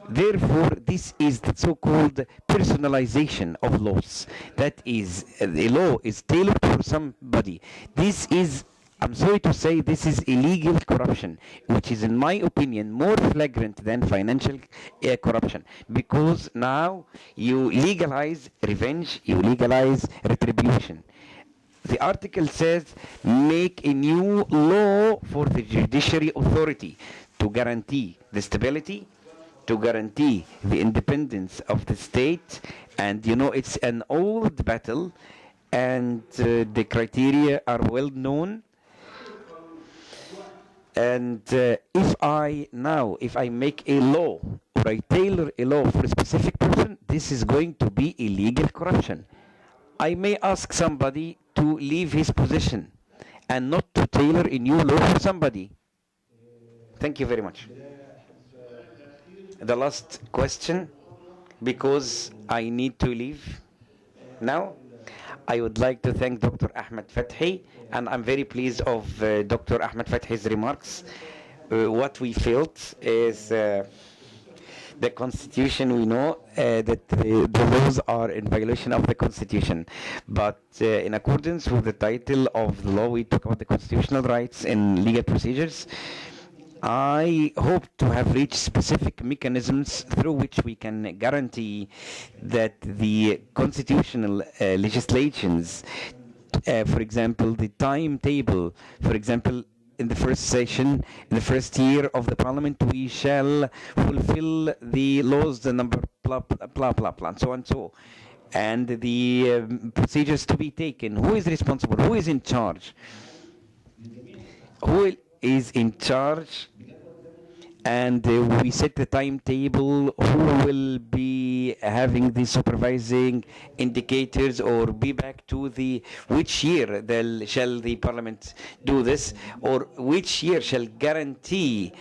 Therefore, this is the so-called personalization of laws. That is, the law is tailored for somebody. This is, I'm sorry to say, this is illegal corruption, which is, in my opinion, more flagrant than financial corruption, because now you legalize revenge, you legalize retribution. The article says, make a new law for the judiciary authority to guarantee the stability, to guarantee the independence of the state. And it's an old battle, and the criteria are well known. And if I make a law, or I tailor a law for a specific person, this is going to be illegal corruption. I may ask somebody to leave his position and not to tailor a new law for somebody. Thank you very much. The last question, because I need to leave now. I would like to thank Dr. Ahmed Fathi, and I'm very pleased of Dr. Ahmed Fathi's remarks. What we felt is the Constitution, we know that the laws are in violation of the Constitution. But in accordance with the title of the law, we talk about the constitutional rights and legal procedures. I hope to have reached specific mechanisms through which we can guarantee that the constitutional legislations, for example, the timetable, for example, in the first session, in the first year of the parliament, we shall fulfill the laws, the number, blah, blah, blah, blah, blah, and so on and so. And the procedures to be taken. Who is responsible? Who is in charge? Who is in charge? And we set the timetable, who will be having the supervising indicators, or be back to the which year shall the parliament do this, or which year shall guarantee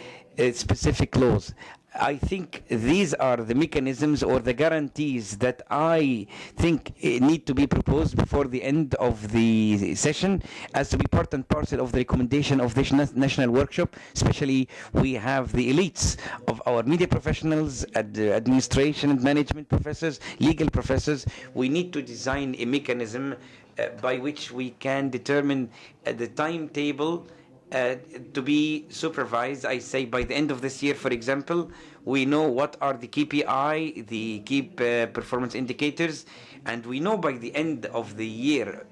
specific laws. I think these are the mechanisms or the guarantees that I think need to be proposed before the end of the session, as to be part and parcel of the recommendation of this national workshop. Especially, we have the elites of our media professionals, administration and management professors, legal professors. We need to design a mechanism by which we can determine the timetable to be supervised. I say by the end of this year, for example, we know what are the KPI, the key performance indicators, and we know by the end of the year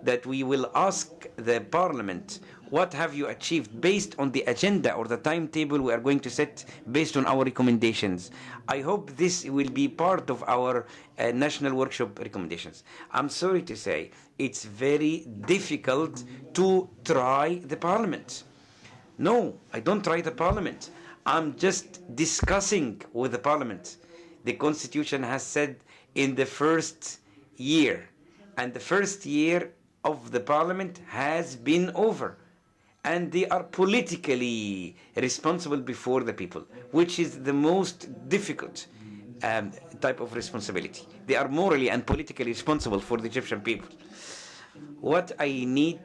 that we will ask the parliament, what have you achieved based on the agenda or the timetable we are going to set based on our recommendations. I hope this will be part of our national workshop recommendations. I'm sorry to say, it's very difficult to try the parliament. No, I don't try the parliament. I'm just discussing with the parliament. The Constitution has said in the first year, and the first year of the parliament has been over, and they are politically responsible before the people, which is the most difficult type of responsibility. They are morally and politically responsible for the Egyptian people. What I need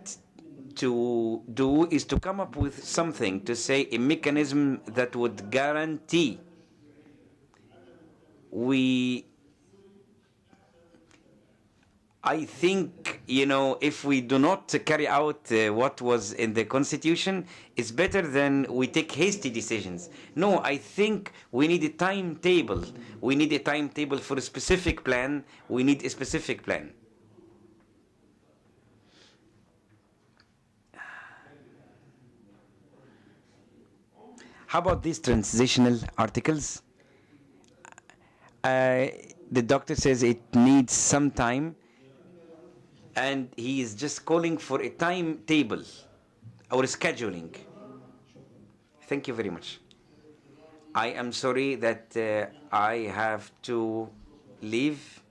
to do is to come up with something, to say a mechanism that would guarantee I think, if we do not carry out what was in the Constitution, it's better than we take hasty decisions. No, I think we need a timetable. We need a timetable for a specific plan. We need a specific plan. How about these transitional articles? The doctor says it needs some time, and he is just calling for a timetable or scheduling. Thank you very much. I am sorry that I have to leave.